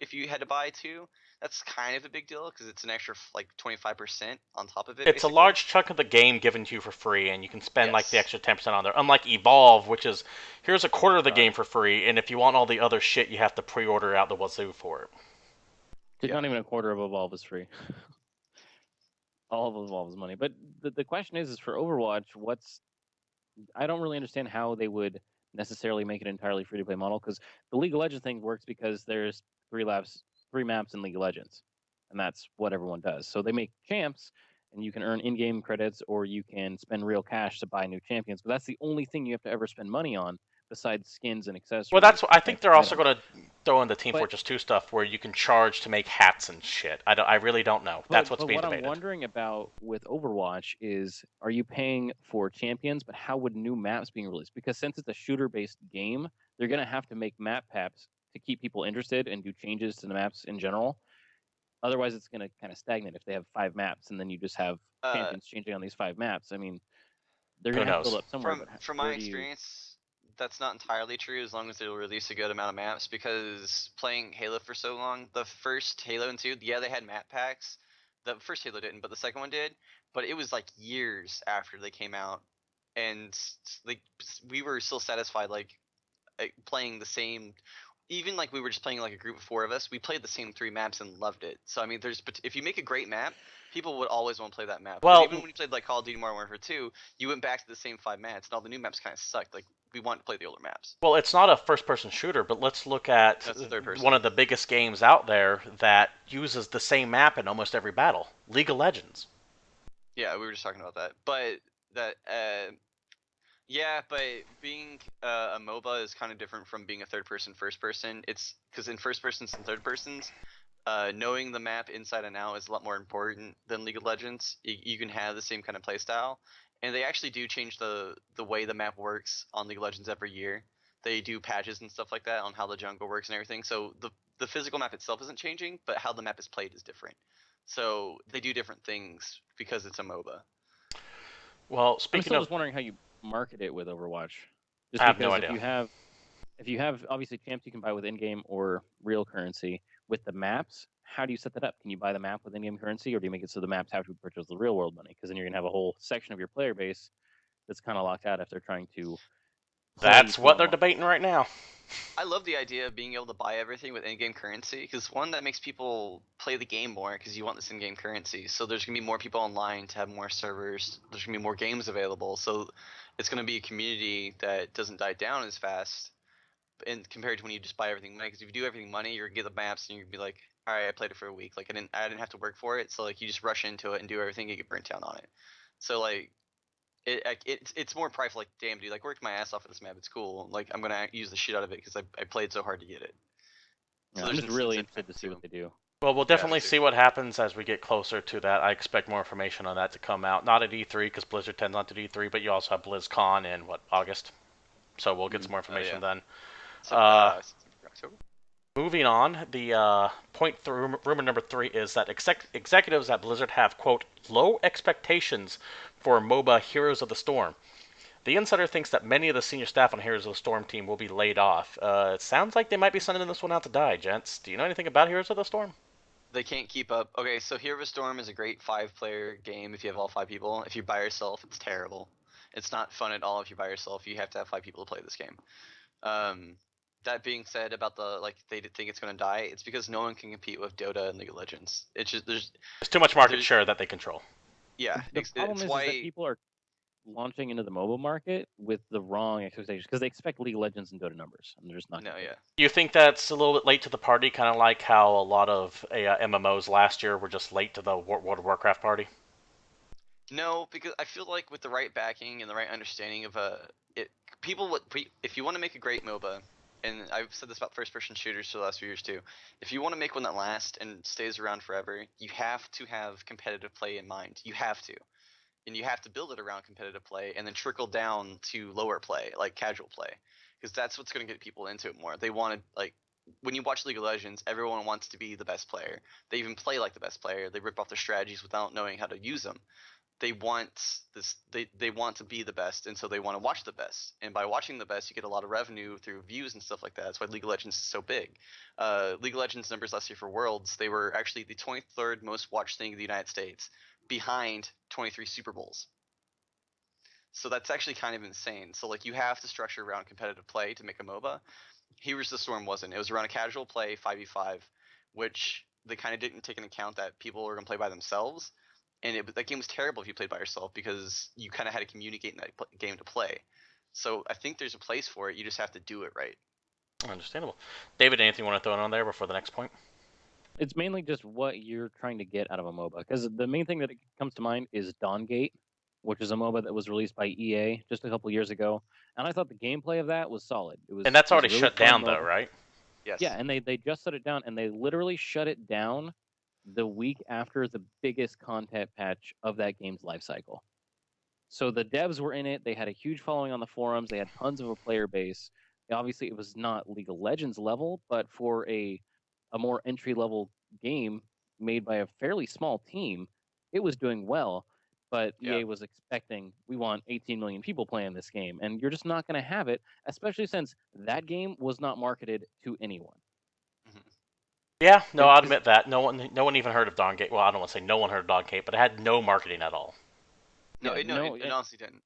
if you had to buy 2, that's kind of a big deal because it's an extra 25% on top of it. It's basically. A large chunk of the game given to you for free, and you can spend like the extra 10% on there. Unlike Evolve, which is here's a quarter of the game for free, and if you want all the other shit, you have to pre-order out the wazoo for it. Not even a quarter of Evolve is free. All of Evolve is money. But the question is for Overwatch, I don't really understand how they would necessarily make it entirely free-to-play model, because the League of Legends thing works because there's 3 maps in League of Legends, and that's what everyone does. So they make champs, and you can earn in-game credits, or you can spend real cash to buy new champions. But that's the only thing you have to ever spend money on, besides skins and accessories. Well, that's what I think they're also going to throw in the Team Fortress 2 stuff where you can charge to make hats and shit. I really don't know. That's what's being debated. What I'm wondering about with Overwatch is, are you paying for champions, but how would new maps being released? Because since it's a shooter-based game, they're going to have to make map packs to keep people interested and do changes to the maps in general. Otherwise, it's going to kind of stagnate if they have 5 maps and then you just have champions changing on these 5 maps. I mean, they're going to have to build up somewhere. From my experience, that's not entirely true as long as they'll release a good amount of maps, because playing Halo for so long, the first Halo and 2, yeah, they had map packs. The first Halo didn't, but the second one did. But it was like years after they came out, and we were still satisfied playing the same. Even we were just playing a group of 4 of us, we played the same 3 maps and loved it. So I mean, if you make a great map, people would always want to play that map. Well, even when you played Call of Duty Modern Warfare 2, you went back to the same 5 maps, and all the new maps kind of sucked. We wanted to play the older maps. Well, it's not a first-person shooter, but let's look at one of the biggest games out there that uses the same map in almost every battle: League of Legends. Yeah, we were just talking about that, but that Yeah, but being a MOBA is kind of different from being a third person, first person. It's because in first persons and third persons, knowing the map inside and out is a lot more important than League of Legends. You can have the same kind of playstyle, and they actually do change the way the map works on League of Legends every year. They do patches and stuff like that on how the jungle works and everything. So the physical map itself isn't changing, but how the map is played is different. So they do different things because it's a MOBA. Well, I'm speaking still of, just wondering how you market it with Overwatch. I Just have no because idea. if you have obviously champs you can buy with in-game or real currency, with the maps, how do you set that up? Can you buy the map with in-game currency, or do you make it so the maps have to be purchased with real world money? Because then you're gonna have a whole section of your player base that's kind of locked out if they're trying to play That's for what a they're month. debating right now. I love the idea of being able to buy everything with in-game currency because one, that makes people play the game more because you want this in-game currency. So there's gonna be more people online to have more servers. There's gonna be more games available. So it's gonna be a community that doesn't die down as fast, and compared to when you just buy everything money. Because if you do everything money, you're gonna get the maps and you're gonna be like, all right, I played it for a week. Like I didn't have to work for it. So like you just rush into it and do everything, you get burnt down on it. So like it's more prideful. Like, damn, dude, like worked my ass off for this map. It's cool. Like I'm gonna use the shit out of it because I played so hard to get it. So Yeah, I'm there's just really incentive interested to see too. what they do. Well, we'll Yeah, me definitely too. see what happens as we get closer to that. I expect more information on that to come out. Not at E3 because Blizzard tends not to do E3, but you also have BlizzCon in what, August? So we'll get some Mhm. more Oh information yeah. then. So Uh, October. Moving on, the rumor number 3 is that executives at Blizzard have, quote, low expectations for MOBA Heroes of the Storm. The insider thinks that many of the senior staff on Heroes of the Storm team will be laid off. It sounds like they might be sending this one out to die, gents. Do you know anything about Heroes of the Storm? They can't keep up. Okay, so Hero of a Storm is a great 5-player game if you have all 5 people. If you by yourself, it's terrible. It's not fun at all if you by yourself. You have to have 5 people to play this game. Um, that being said, about the like they think it's gonna die, it's because no one can compete with Dota and League of Legends. It's just There's too much market there's share that they control. yeah, The problem it's is that why people are launching into the mobile market with the wrong expectations because they expect League of Legends and Dota numbers, and they're just not no, going to get yeah. it. You think that's a little bit late to the party, kind of like how a lot of MMOs last year were just late to the World of Warcraft party? No, because I feel like with the right backing and the right understanding of it, people would if you want to make a great MOBA, and I've said this about first-person shooters for the last few years too. If you want to make one that lasts and stays around forever, you have to have competitive play in mind. You have to, and you have to build it around competitive play, and then trickle down to lower play, like casual play, because that's what's going to get people into it more. They want to like. When you watch League of Legends, everyone wants to be the best player. They even play like the best player. They rip off their strategies without knowing how to use them. They want to be the best, and so they want to watch the best, and by watching the best you get a lot of revenue through views and stuff like that. That's why League of Legends is so big. League of Legends numbers last year for Worlds, they were actually the 23rd most watched thing in the United States, behind 23 Super Bowls. So that's actually kind of insane. So like you have to structure around competitive play to make a MOBA. Here's the Storm wasn't. It was around a casual play 5v5, which they kind of didn't take into account that people were going to play by themselves, and that game was terrible if you played by yourself because you kind of had to communicate in that game to play. So I think there's a place for it. You just have to do it right. Understandable. David, anything you want to throw in on there before the next point? It's mainly just what you're trying to get out of a MOBA, because the main thing that comes to mind is Dawngate, which is a MOBA that was released by EA just a couple years ago, and I thought the gameplay of that was solid. It And was that's it was already a really shut fun down, though, MOBA. right? Yeah, Yes. and they just shut it down, and they literally shut it down the week after the biggest content patch of that game's life cycle. So the devs were in it. They had a huge following on the forums. They had tons of a player base. Obviously, it was not League of Legends level, but for a more entry level game made by a fairly small team, it was doing well. But Yeah. EA was expecting we want 18 million people playing this game, and you're just not going to have it, especially since that game was not marketed to anyone. Mm-hmm. Yeah, no, I'll Because admit that. No one even heard of Dawngate. Well, I don't want to say no one heard of Dawngate, but it had no marketing at all. No, yeah, no, it honestly didn't.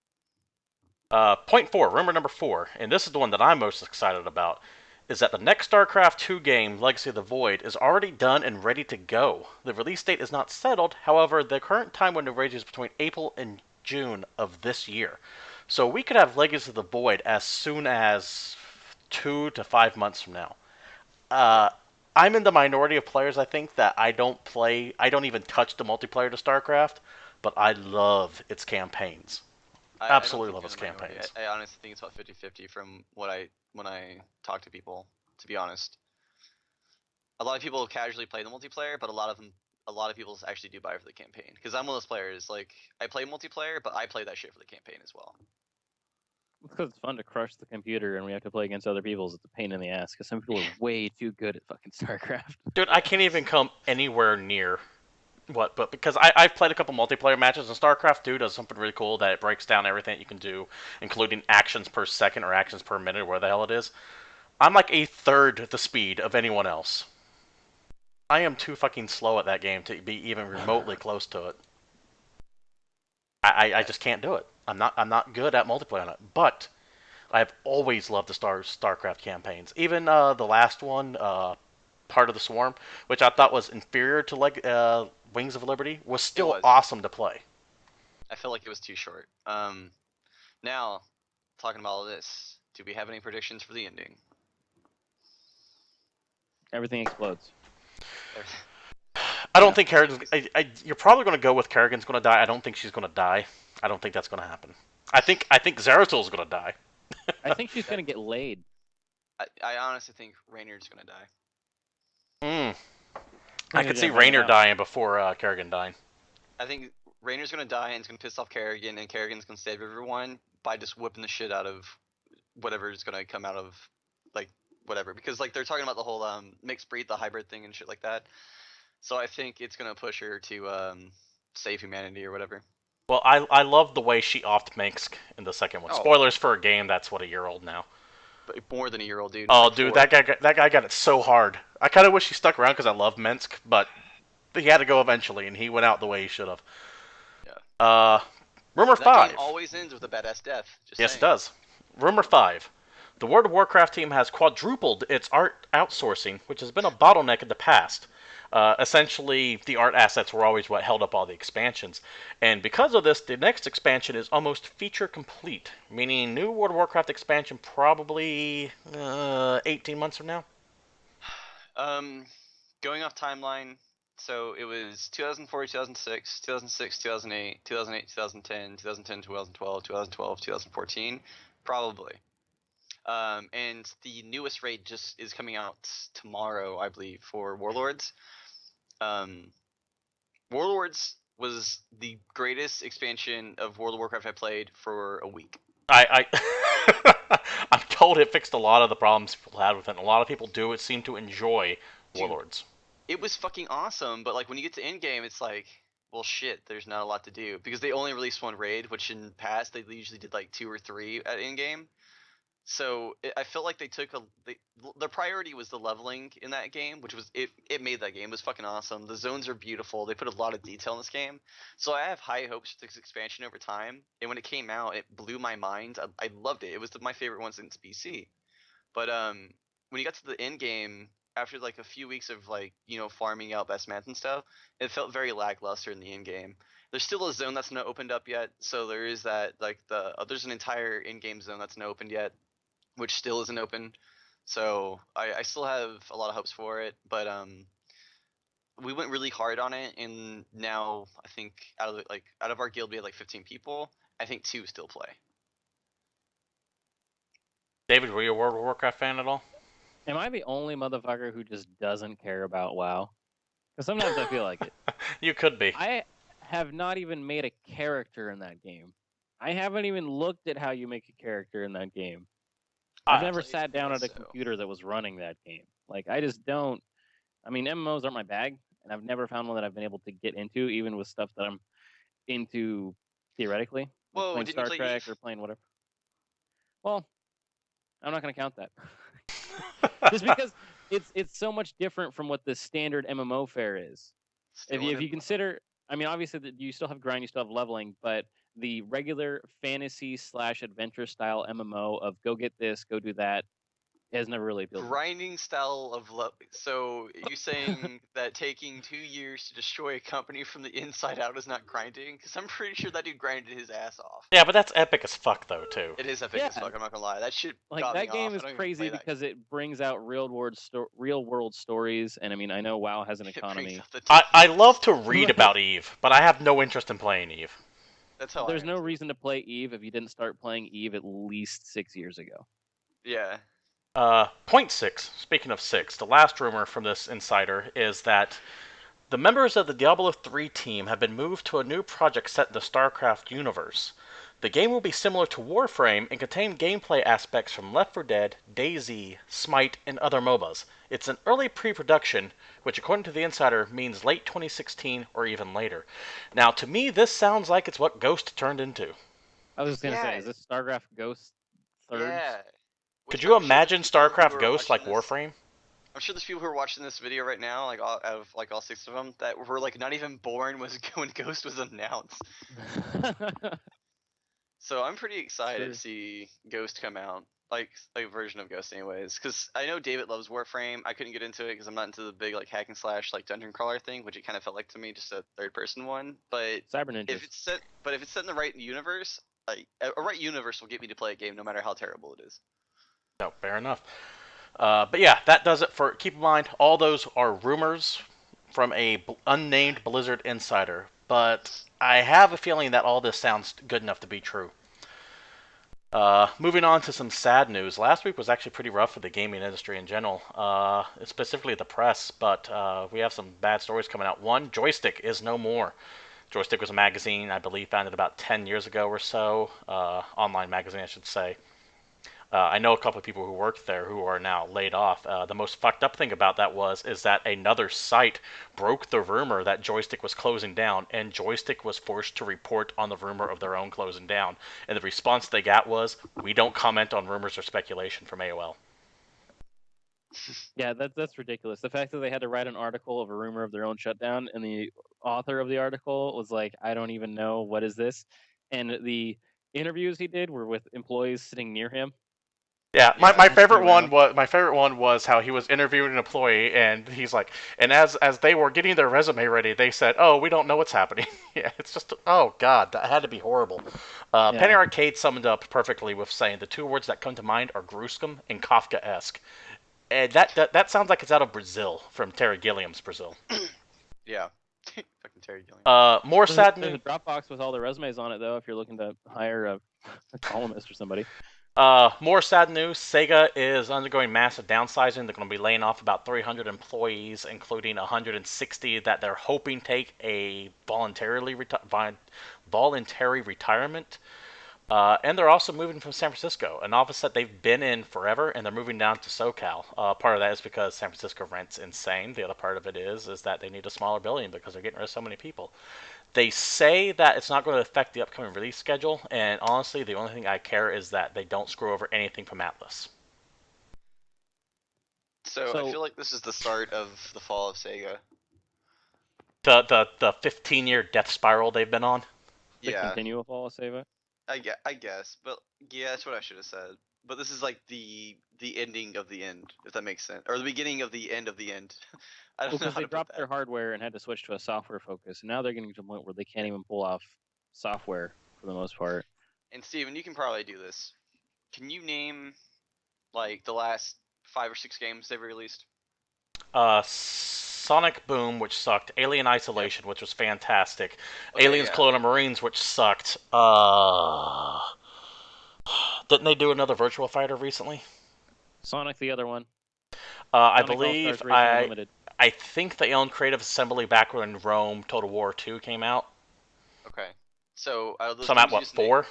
Point 4, rumor number 4, and this is the one that I'm most excited about, is that the next StarCraft 2 game, Legacy of the Void, is already done and ready to go. The release date is not settled, however, the current time window ranges between April and June of this year. So we could have Legacy of the Void as soon as 2 to 5 months from now. Yeah. Uh, I'm in the minority of players, I think, that I don't even touch the multiplayer to StarCraft, but I love its campaigns. I don't Absolutely think love you're his in the minority. campaigns. I honestly think it's about 50-50 from when I talk to people. To be honest, a lot of people casually play the multiplayer, but a lot of people actually do buy it for the campaign. Because I'm one of those players. Like I play multiplayer, but I play that shit for the campaign as well. Because it's fun to crush the computer and we have to play against other people's. It's a pain in the ass because some people are way too good at fucking StarCraft. Dude, I can't even come anywhere near but because I've played a couple multiplayer matches, and StarCraft 2 does something really cool that it breaks down everything that you can do, including actions per second or actions per minute, or where the hell it is. I'm like a third the speed of anyone else. I am too fucking slow at that game to be even remotely close to it. I just can't do it. I'm not good at multiplayer on it. But I've always loved the StarCraft campaigns. Even the last one, Part of the Swarm, which I thought was inferior to like Wings of Liberty, was still awesome to play. I felt like it was too short. Now, talking about all this, do we have any predictions for the ending? Everything explodes. I don't think Kerrigan's. You're probably going to go with Kerrigan's going to die. I don't think she's going to die. I don't think that's going to happen. I think Zeratil's going to die. I think she's going to get laid. I honestly think Raynier's going to die. I could see Raynor dying before Kerrigan dying. I think Raynier's going to die and it's going to piss off Kerrigan, and Kerrigan's going to save everyone by just whipping the shit out of whatever is going to come out of, like, whatever. Because, like, they're talking about the whole mixed breed, the hybrid thing and shit like that. So I think it's going to push her to save humanity or whatever. Well, I love the way she offed Minsk in the second one. Oh. Spoilers for a game that's, what, a year old now. But more than a year old, dude. Oh, like dude, that guy got it so hard. I kind of wish he stuck around because I love Minsk, but he had to go eventually, and he went out the way he should have. Yeah. Rumor that 5. Game always ends with a badass death. Yes, it does. Rumor 5. The World of Warcraft team has quadrupled its art outsourcing, which has been a bottleneck in the past. Essentially, the art assets were always what held up all the expansions. And because of this, the next expansion is almost feature complete, meaning new World of Warcraft expansion probably 18 months from now. Going off timeline, so it was 2004, 2006, 2006, 2008, 2008, 2010, 2010, 2012, 2012, 2014, probably. And the newest raid just is coming out tomorrow, I believe, for Warlords. Warlords was the greatest expansion of World of Warcraft I played for a week. I'm told it fixed a lot of the problems people had with it. And a lot of people seem to enjoy Warlords. It was fucking awesome, but like when you get to endgame, it's like, well, shit, there's not a lot to do because they only released one raid, which in past they usually did like 2 or 3 at endgame. So I felt like they took their priority was the leveling in that game, which was it made that game. It was fucking awesome. The zones are beautiful. They put a lot of detail in this game. So I have high hopes for this expansion over time. And when it came out, it blew my mind. I loved it. It was my favorite one since BC. But when you got to the end game, after like a few weeks of like, you know, farming out best mans and stuff, it felt very lackluster in the end game. There's still a zone that's not opened up yet. So there is that like there's an entire in-game zone that's not opened yet, which still isn't open. So I still have a lot of hopes for it, but we went really hard on it, and now I think out of our guild we had like 15 people. I think 2 still play. David, were you a World of Warcraft fan at all? Am I the only motherfucker who just doesn't care about WoW? Because sometimes I feel like it. You could be. I have not even made a character in that game. I haven't even looked at how you make a character in that game. I've never sat down at a computer that was running that game. Like, I just don't. I mean, MMOs aren't my bag, and I've never found one that I've been able to get into, even with stuff that I'm into theoretically. Whoa, playing didn't Star you play Trek Eve? Or playing whatever. Well, I'm not going to count that. Just because it's so much different from what the standard MMO fare is. If you consider, I mean, obviously you still have grind, you still have leveling, but the regular fantasy / adventure style MMO of go get this, go do that, has never really appealed. Grinding style of so you're saying that taking 2 years to destroy a company from the inside out is not grinding? Because I'm pretty sure that dude grinded his ass off. Yeah, but that's epic as fuck though too. It is epic as fuck. I'm not gonna lie. That shit like got that me game off. is crazy because it brings out real world stories, and I mean I know WoW has an economy. I love to read about Eve, but I have no interest in playing Eve. That's how There's I am no too. reason to play Eve if you didn't start playing Eve at least 6 years ago. Yeah. Point six. Speaking of six, the last rumor from this insider is that the members of the Diablo 3 team have been moved to a new project set in the StarCraft universe. The game will be similar to Warframe and contain gameplay aspects from Left 4 Dead, DayZ, Smite, and other MOBAs. It's an early pre-production, which according to the insider means late 2016 or even later. Now, to me, this sounds like it's what Ghost turned into. I was just gonna say, Yeah. is this StarCraft Ghost thirds? Yeah. Could Which you I'm sure there's imagine people who StarCraft are Ghost watching like this. Warframe? I'm sure there's people who are watching this video right now, like out of like all 6 of them, that were like not even born when Ghost was announced. So I'm pretty excited Sure. to see Ghost come out, like a version of Ghost, anyways. Because I know David loves Warframe. I couldn't get into it because I'm not into the big like hack and slash like dungeon crawler thing, which it kind of felt like to me, just a third person one. But Cyber Ninjas. if it's set in the right universe, like a right universe will get me to play a game no matter how terrible it is. No, fair enough. But yeah, that does it for. Keep in mind, all those are rumors from a unnamed Blizzard insider. But I have a feeling that all this sounds good enough to be true. Moving on to some sad news. Last week was actually pretty rough for the gaming industry in general, specifically the press. But we have some bad stories coming out. One, Joystick is no more. Joystick was a magazine, I believe, founded about 10 years ago or so. Online magazine, I should say. I know a couple of people who worked there who are now laid off. The most fucked up thing about that is that another site broke the rumor that Joystick was closing down, and Joystick was forced to report on the rumor of their own closing down. And the response they got was, "We don't comment on rumors or speculation" from AOL. Yeah, that's ridiculous. The fact that they had to write an article of a rumor of their own shutdown, and the author of the article was like, "I don't even know what is this," and the interviews he did were with employees sitting near him. Yeah, Yeah. my Messing around. favorite one was how he was interviewing an employee, and he's like, and as they were getting their resume ready, they said, "Oh, we don't know what's happening." Yeah, it's just, oh god, that had to be horrible. Penny Yeah. Arcade summed up perfectly with saying the two words that come to mind are gruesome and Kafka-esque, and that sounds like it's out of Brazil, from Terry Gilliam's Brazil. Yeah. Fucking Terry Gilliam. More There's sad a news. Dropbox with all the resumes on it, though, if you're looking to hire a columnist or somebody. More sad news. Sega is undergoing massive downsizing. They're going to be laying off about 300 employees, including 160 that they're hoping take a voluntary retirement. And they're also moving from San Francisco, an office that they've been in forever, and they're moving down to SoCal. Part of that is because San Francisco rent's insane. The other part of it is that they need a smaller building because they're getting rid of so many people. They say that it's not going to affect the upcoming release schedule, and honestly, the only thing I care is that they don't screw over anything from Atlas. So I feel like this is the start of the fall of Sega. The 15-year death spiral they've been on. The Yeah. continual fall of Sega. I guess, but yeah, that's what I should have said. But this is like the ending of the end, if that makes sense, or the beginning of the end of the end. I don't know Because how they to put dropped that. their hardware and had to switch to a software focus, and now they're getting to a point where they can't even pull off software for the most part. And Steven, you can probably do this. Can you name like the last 5 or 6 games they've released? Sonic Boom, which sucked. Alien Isolation, which was fantastic. Okay, Aliens yeah. Colonial Marines, which sucked. Didn't they do another Virtual Fighter recently? Sonic, the other one. I Sonic believe All-Stars Racing Unlimited. I think they owned Creative Assembly back when Rome Total War 2 came out. Okay. So out of those So I'm games at what, 4?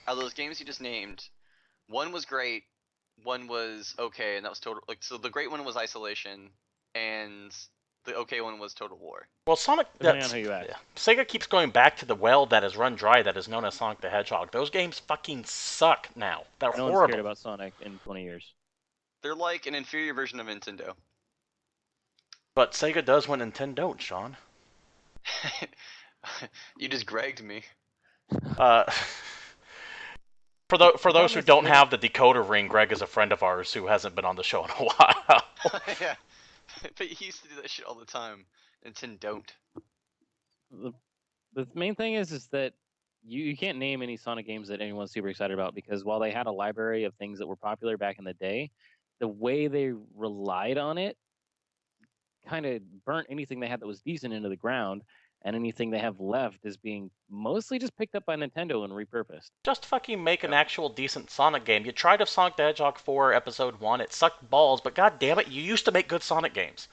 out of those games you just named, one was great, one was okay, and that was total. Like, so the great one was Isolation, and the okay one was Total War. Well, Sonic. Depending on who you ask. Yeah. Sega keeps going back to the well that is run dry that is known as Sonic the Hedgehog. Those games fucking suck now. They're No one's horrible. cared about Sonic in 20 years. They're like an inferior version of Nintendo. But Sega does when Nintendo don't, Sean. You just Gregged me. For those who don't have the decoder ring, Greg is a friend of ours who hasn't been on the show in a while. Yeah, but he used to do that shit all the time. Nintendo don't. The main thing is that you can't name any Sonic games that anyone's super excited about, because while they had a library of things that were popular back in the day, the way they relied on it kind of burnt anything they had that was decent into the ground. and anything they have left is being mostly just picked up by Nintendo and repurposed. Just fucking make an actual decent Sonic game. You tried of Sonic the Hedgehog 4 Episode 1, it sucked balls, but god damn it, you used to make good Sonic games.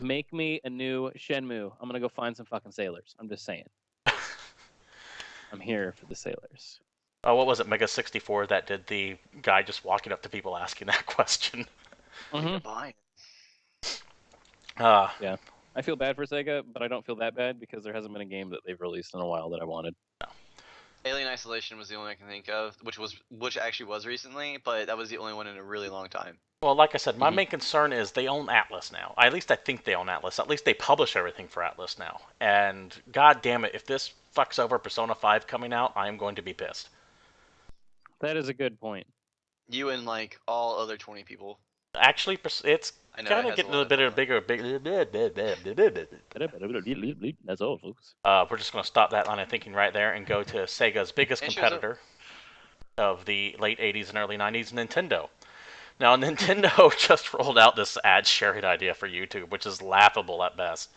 Make me a new Shenmue. I'm gonna go find some fucking sailors. I'm just saying. I'm here for the sailors. Oh, what was it, Mega 64 that did the guy just walking up to people asking that question? Yeah. I feel bad for Sega, but I don't feel that bad because there hasn't been a game that they've released in a while that I wanted. No. Alien Isolation was the only one I can think of, which actually was recently, but that was the only one in a really long time. Well, like I said, my main concern is they own Atlas now. At least I think they own Atlas. At least they publish everything for Atlas now. And god damn it, if this fucks over Persona 5 coming out, I am going to be pissed. That is a good point. You and like all other 20 people. Actually, it's kind of getting a bit of bigger. That's all, folks. We're just going to stop that line of thinking right there and go to Sega's biggest competitor of the late 80s and early 90s, Nintendo. Now, Nintendo just rolled out this ad sharing idea for YouTube, which is laughable at best.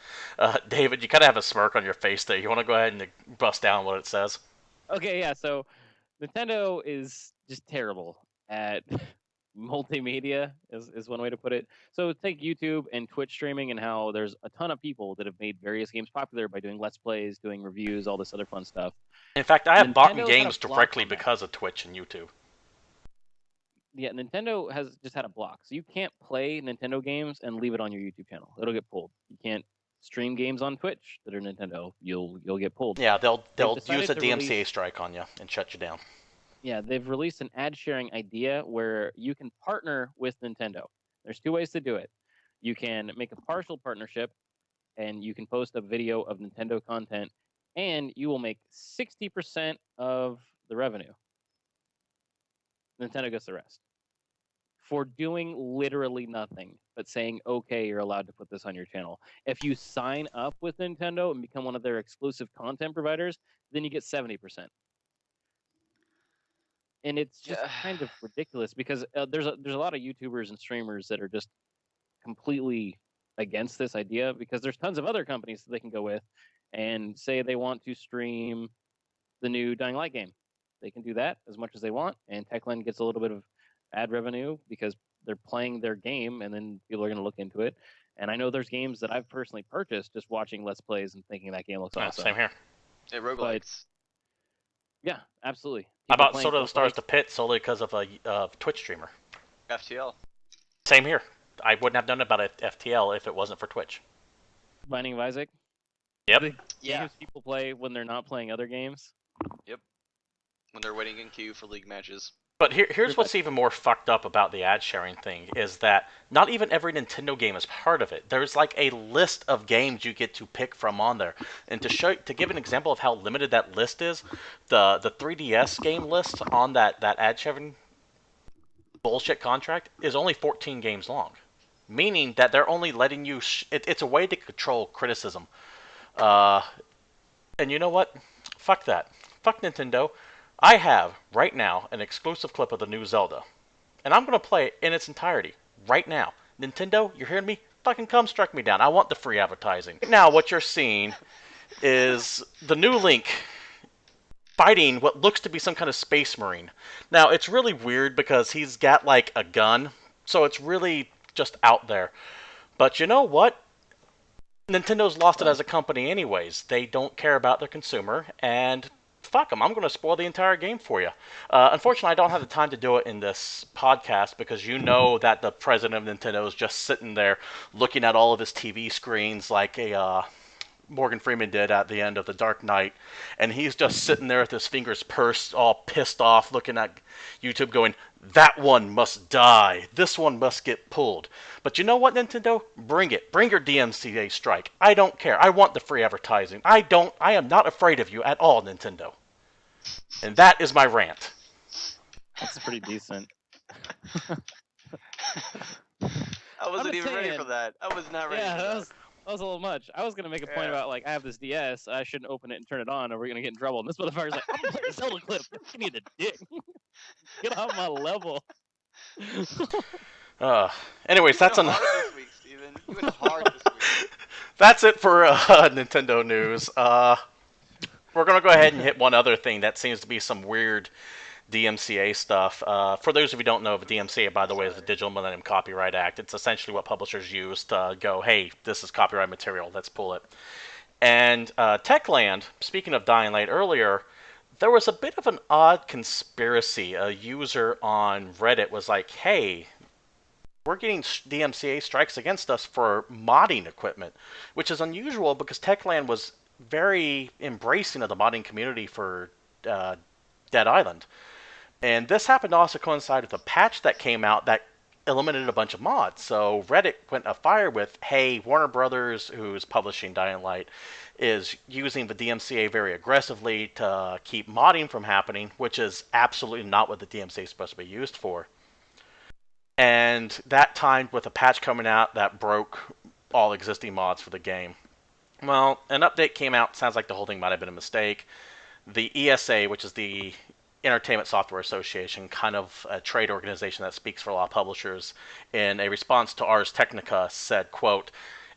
David, you kind of have a smirk on your face there. You want to go ahead and bust down what it says? Okay, yeah, so Nintendo is just terrible at multimedia, is one way to put it. So take YouTube and Twitch streaming and how there's a ton of people that have made various games popular by doing Let's Plays, doing reviews, all this other fun stuff. In fact, I have bought games directly because of Twitch and YouTube. Yeah, Nintendo has just had a block. So you can't play Nintendo games and leave it on your YouTube channel. It'll get pulled. You can't stream games on Twitch that are Nintendo. You'll get pulled. Yeah, they'll use a DMCA strike on you and shut you down. Yeah, they've released an ad sharing idea where you can partner with Nintendo. There's two ways to do it. You can make a partial partnership and you can post a video of Nintendo content and you will make 60% of the revenue. Nintendo gets the rest. For doing literally nothing but saying, okay, you're allowed to put this on your channel. If you sign up with Nintendo and become one of their exclusive content providers, then you get 70%. And it's just kind of ridiculous because there's a lot of YouTubers and streamers that are just completely against this idea because there's tons of other companies that they can go with and say they want to stream the new Dying Light game. They can do that as much as they want, and Techland gets a little bit of ad revenue because they're playing their game, and then people are going to look into it. And I know there's games that I've personally purchased just watching Let's Plays and thinking that game looks awesome. Same here. It roguelikes. Yeah, absolutely. I bought Sword of the Stars to Pit solely because of a Twitch streamer. FTL. Same here. I wouldn't have done it about FTL if it wasn't for Twitch. Binding of Isaac? Yep. The games people play when they're not playing other games? Yep. When they're waiting in queue for league matches. But here's what's even more fucked up about the ad sharing thing is that not even every Nintendo game is part of it. There's like a list of games you get to pick from on there. And to give an example of how limited that list is, the 3DS game list on that ad sharing bullshit contract is only 14 games long. Meaning that they're only letting you... it's a way to control criticism. And you know what? Fuck that. Fuck Nintendo. I have, right now, an exclusive clip of the new Zelda. And I'm going to play it in its entirety, right now. Nintendo, you're hearing me? Fucking come strike me down. I want the free advertising. Right now, what you're seeing is the new Link fighting what looks to be some kind of space marine. Now, it's really weird because he's got, like, a gun. So it's really just out there. But you know what? Nintendo's lost it as a company anyways. They don't care about their consumer, and... fuck them, I'm going to spoil the entire game for you. Unfortunately, I don't have the time to do it in this podcast because you know that the president of Nintendo is just sitting there looking at all of his TV screens like a Morgan Freeman did at the end of The Dark Knight, and he's just sitting there with his fingers pursed, all pissed off, looking at YouTube going, that one must die, this one must get pulled. But you know what, Nintendo? Bring it. Bring your DMCA strike. I don't care. I want the free advertising. I am not afraid of you at all, Nintendo. And that is my rant. That's pretty decent. I wasn't even ready for that. I was not ready for that. That was a little much. I was going to make a point about, like, I have this DS, I shouldn't open it and turn it on, or we're going to get in trouble. And this motherfucker's like, I'm going to play the Zelda clip. You need a dick. Get off my level. Anyways, that's enough. This week, Steven. You went hard this week. That's it for Nintendo news. We're gonna go ahead and hit one other thing that seems to be some weird DMCA stuff. For those of you who don't know, the DMCA, by the way, is the Digital Millennium Copyright Act. It's essentially what publishers use to go, hey, this is copyright material, let's pull it. And Techland, speaking of Dying Light earlier, there was a bit of an odd conspiracy. A user on Reddit was like, hey, we're getting DMCA strikes against us for modding equipment, which is unusual because Techland was very embracing of the modding community for uh, Dead Island. And this happened to also coincide with a patch that came out that eliminated a bunch of mods. So Reddit went afire with, hey, Warner Brothers, who's publishing Dying Light, is using the DMCA very aggressively to keep modding from happening, which is absolutely not what the DMCA is supposed to be used for. And that timed with a patch coming out that broke all existing mods for the game. Well, an update came out. Sounds like the whole thing might have been a mistake. The ESA, which is the Entertainment Software Association, kind of a trade organization that speaks for a lot of publishers, in a response to Ars Technica said, quote,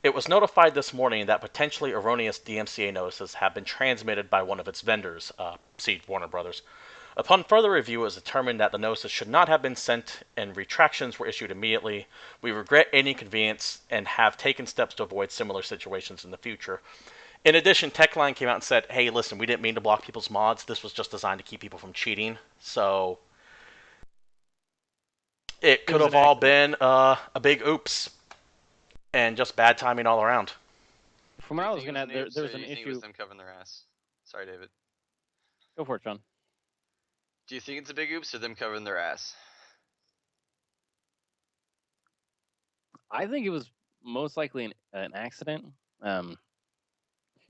"It was notified this morning that potentially erroneous DMCA notices have been transmitted by one of its vendors, see Warner Brothers. Upon further review, it was determined that the notices should not have been sent and retractions were issued immediately. We regret any inconvenience and have taken steps to avoid similar situations in the future." In addition, Techline came out and said, hey, listen, we didn't mean to block people's mods. This was just designed to keep people from cheating. So it could have all been a big oops and just bad timing all around. From what I was gonna, there was an issue. It was them covering their ass. Sorry, David. Go for it, John. Do you think it's a big oops or them covering their ass? I think it was most likely an accident.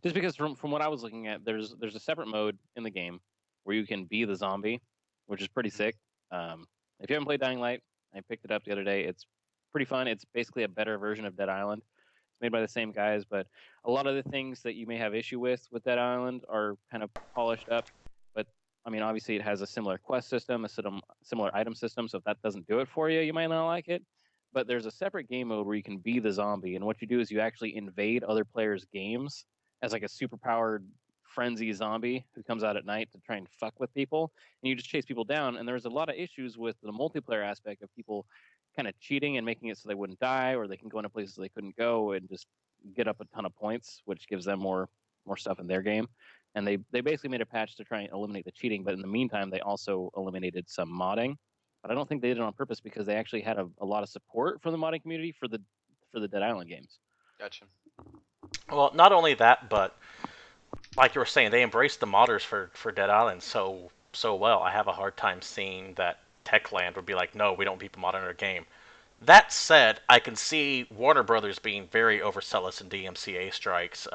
Just because from what I was looking at, there's a separate mode in the game where you can be the zombie, which is pretty sick. If you haven't played Dying Light, I picked it up the other day. It's pretty fun. It's basically a better version of Dead Island. It's made by the same guys, but a lot of the things that you may have issue with Dead Island are kind of polished up. But I mean, obviously, it has a similar quest system, a similar item system. So if that doesn't do it for you, you might not like it. But there's a separate game mode where you can be the zombie, and what you do is you actually invade other players' games as like a superpowered frenzy zombie who comes out at night to try and fuck with people, and you just chase people down. And there's a lot of issues with the multiplayer aspect of people kind of cheating and making it so they wouldn't die, or they can go into places they couldn't go and just get up a ton of points, which gives them more stuff in their game. And they basically made a patch to try and eliminate the cheating, but in the meantime they also eliminated some modding. But I don't think they did it on purpose because they actually had a lot of support from the modding community for the Dead Island games. Gotcha. Well, not only that, but like you were saying, they embraced the modders for Dead Island so well. I have a hard time seeing that Techland would be like, no, we don't people mod our game. That said, I can see Warner Brothers being very overzealous in DMCA strikes.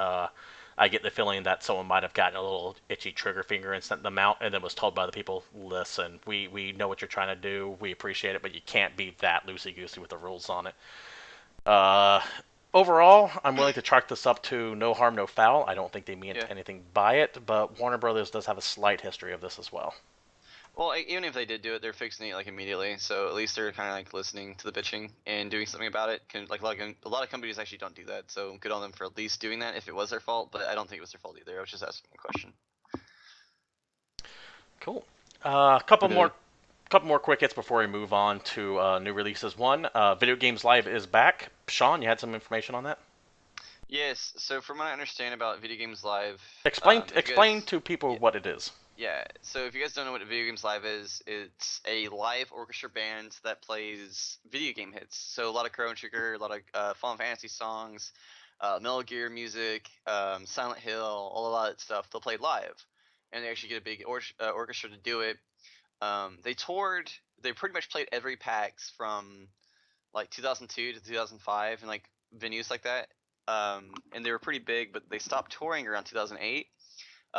I get the feeling that someone might have gotten a little itchy trigger finger and sent them out, and then was told by the people, listen, we know what you're trying to do, we appreciate it, but you can't be that loosey-goosey with the rules on it. Uh, Overall, I'm willing to chalk this up to no harm, no foul. I don't think they mean anything by it, but Warner Brothers does have a slight history of this as well. Well, even if they did do it, they're fixing it like immediately. So at least they're kind of like listening to the bitching and doing something about it. Like a lot of companies actually don't do that. So good on them for at least doing that if it was their fault. But I don't think it was their fault either. I was just asking a question. Cool. A couple more quick hits before we move on to new releases. One, Video Games Live is back. Sean, you had some information on that? Yes. So from what I understand about Video Games Live, explain to people what it is. Yeah, so if you guys don't know what Video Games Live is, it's a live orchestra band that plays video game hits. So a lot of Chrono Trigger, a lot of Final Fantasy songs, Metal Gear music, Silent Hill, all a lot of that stuff. They'll play live, and they actually get a big orchestra to do it. They toured. They pretty much played every PAX from like 2002 to 2005, and like venues like that. And they were pretty big, but they stopped touring around 2008.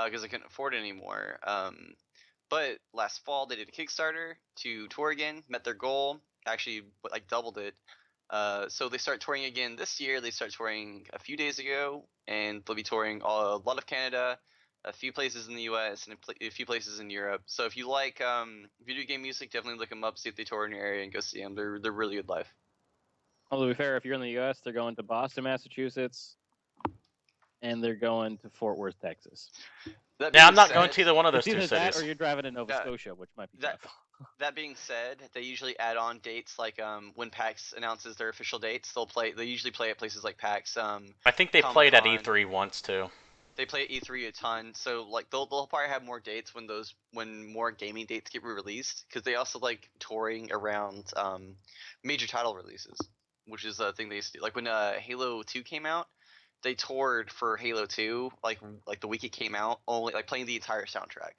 Because they couldn't afford it anymore. But last fall they did a Kickstarter to tour again, met their goal, actually like doubled it. So they start touring again this year. They start touring a few days ago, and they'll be touring a lot of Canada, a few places in the U.S., and a few places in Europe. So if you like video game music, definitely look them up, see if they tour in your area, and go see them. They're really good live. Well, to be fair, if you're in the U.S., they're going to Boston, Massachusetts, and they're going to Fort Worth, Texas. Yeah, I'm not going to either one of those It's two either that cities. or you're driving to Nova Scotia, which might be tough. That being said, they usually add on dates like when PAX announces their official dates. They usually play at places like PAX. I think they played at E3 once too. They play at E3 a ton, so like they'll probably have more dates when more gaming dates get released, because they also like touring around major title releases, which is a thing they used to do. Like when Halo 2 came out, they toured for Halo 2 like the week it came out, only like playing the entire soundtrack.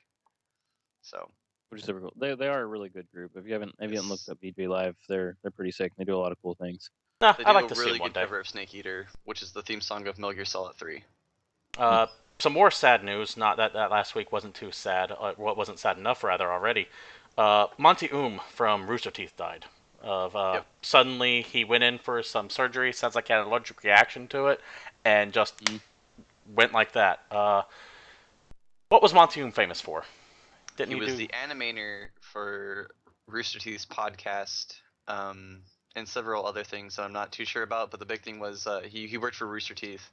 So, which is super cool. They are a really good group. If you haven't looked up BJ Live, they're pretty sick. They do a lot of cool things. They do a really good cover of Snake Eater, which is the theme song of Metal Gear Solid 3. Some more sad news. Not that last week wasn't too sad. Wasn't sad enough, rather, already. Monty from Rooster Teeth died. Suddenly, he went in for some surgery. Sounds like he had an allergic reaction to it, and just went like that. What was Monty famous for? He was the animator for Rooster Teeth's podcast, and several other things that I'm not too sure about. But the big thing was he worked for Rooster Teeth,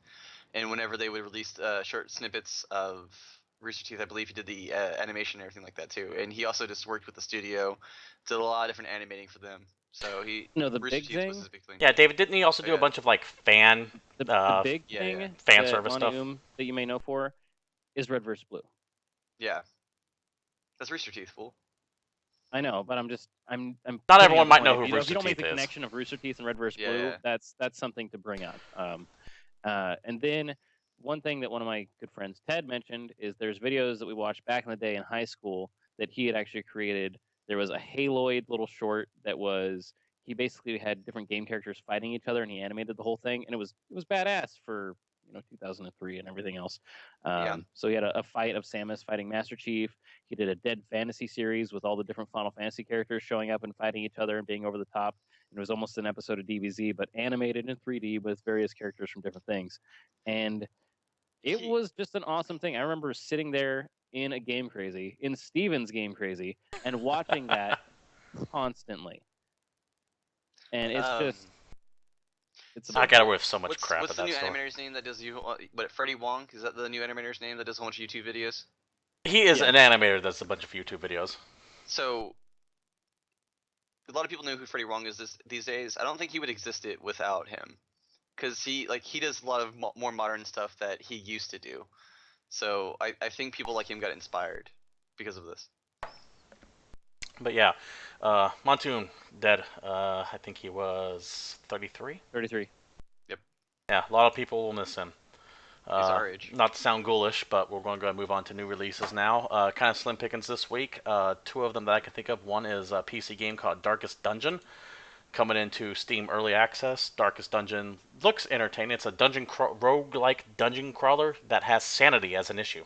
and whenever they would release short snippets of Rooster Teeth, I believe he did the animation and everything like that too. And he also just worked with the studio, did a lot of different animating for them. So the big thing was his big thing. Yeah, David, didn't he also do a bunch of like fan the big thing fan service stuff that you may know for is Red vs. Blue. Yeah, that's Rooster Teeth, fool. I know, but I'm not everyone might know who Rooster Teeth is. If you don't make the connection of Rooster Teeth and Red vs. Blue, that's something to bring up. And then one thing that one of my good friends Ted mentioned is there's videos that we watched back in the day in high school that he had actually created. There was a Haloid little short that was he basically had different game characters fighting each other, and he animated the whole thing, and it was badass for 2003 and everything else. So he had a fight of Samus fighting Master Chief. He did a Dead Fantasy series with all the different Final Fantasy characters showing up and fighting each other and being over the top. And it was almost an episode of DBZ, but animated in 3D with various characters from different things. And it was just an awesome thing. I remember sitting there in Steven's Game Crazy, and watching that constantly. And it's just... I gotta whiff so much crap. What's the new animator's name that does Freddie Wong? Is that the new animator's name that does a bunch of YouTube videos? He is an animator that does a bunch of YouTube videos. So, a lot of people know who Freddie Wong is these days. I don't think he would exist it without him, because he does a lot of more modern stuff that he used to do. So I think people like him got inspired because of this. But yeah, Montoon dead. I think he was 33. 33. Yep. Yeah, a lot of people will miss him. He's our age. Not to sound ghoulish, but we're going to go and move on to new releases now. Kind of slim pickings this week. Two of them that I can think of. One is a PC game called Darkest Dungeon, coming into Steam Early Access. Darkest Dungeon looks entertaining. It's a roguelike dungeon crawler that has sanity as an issue.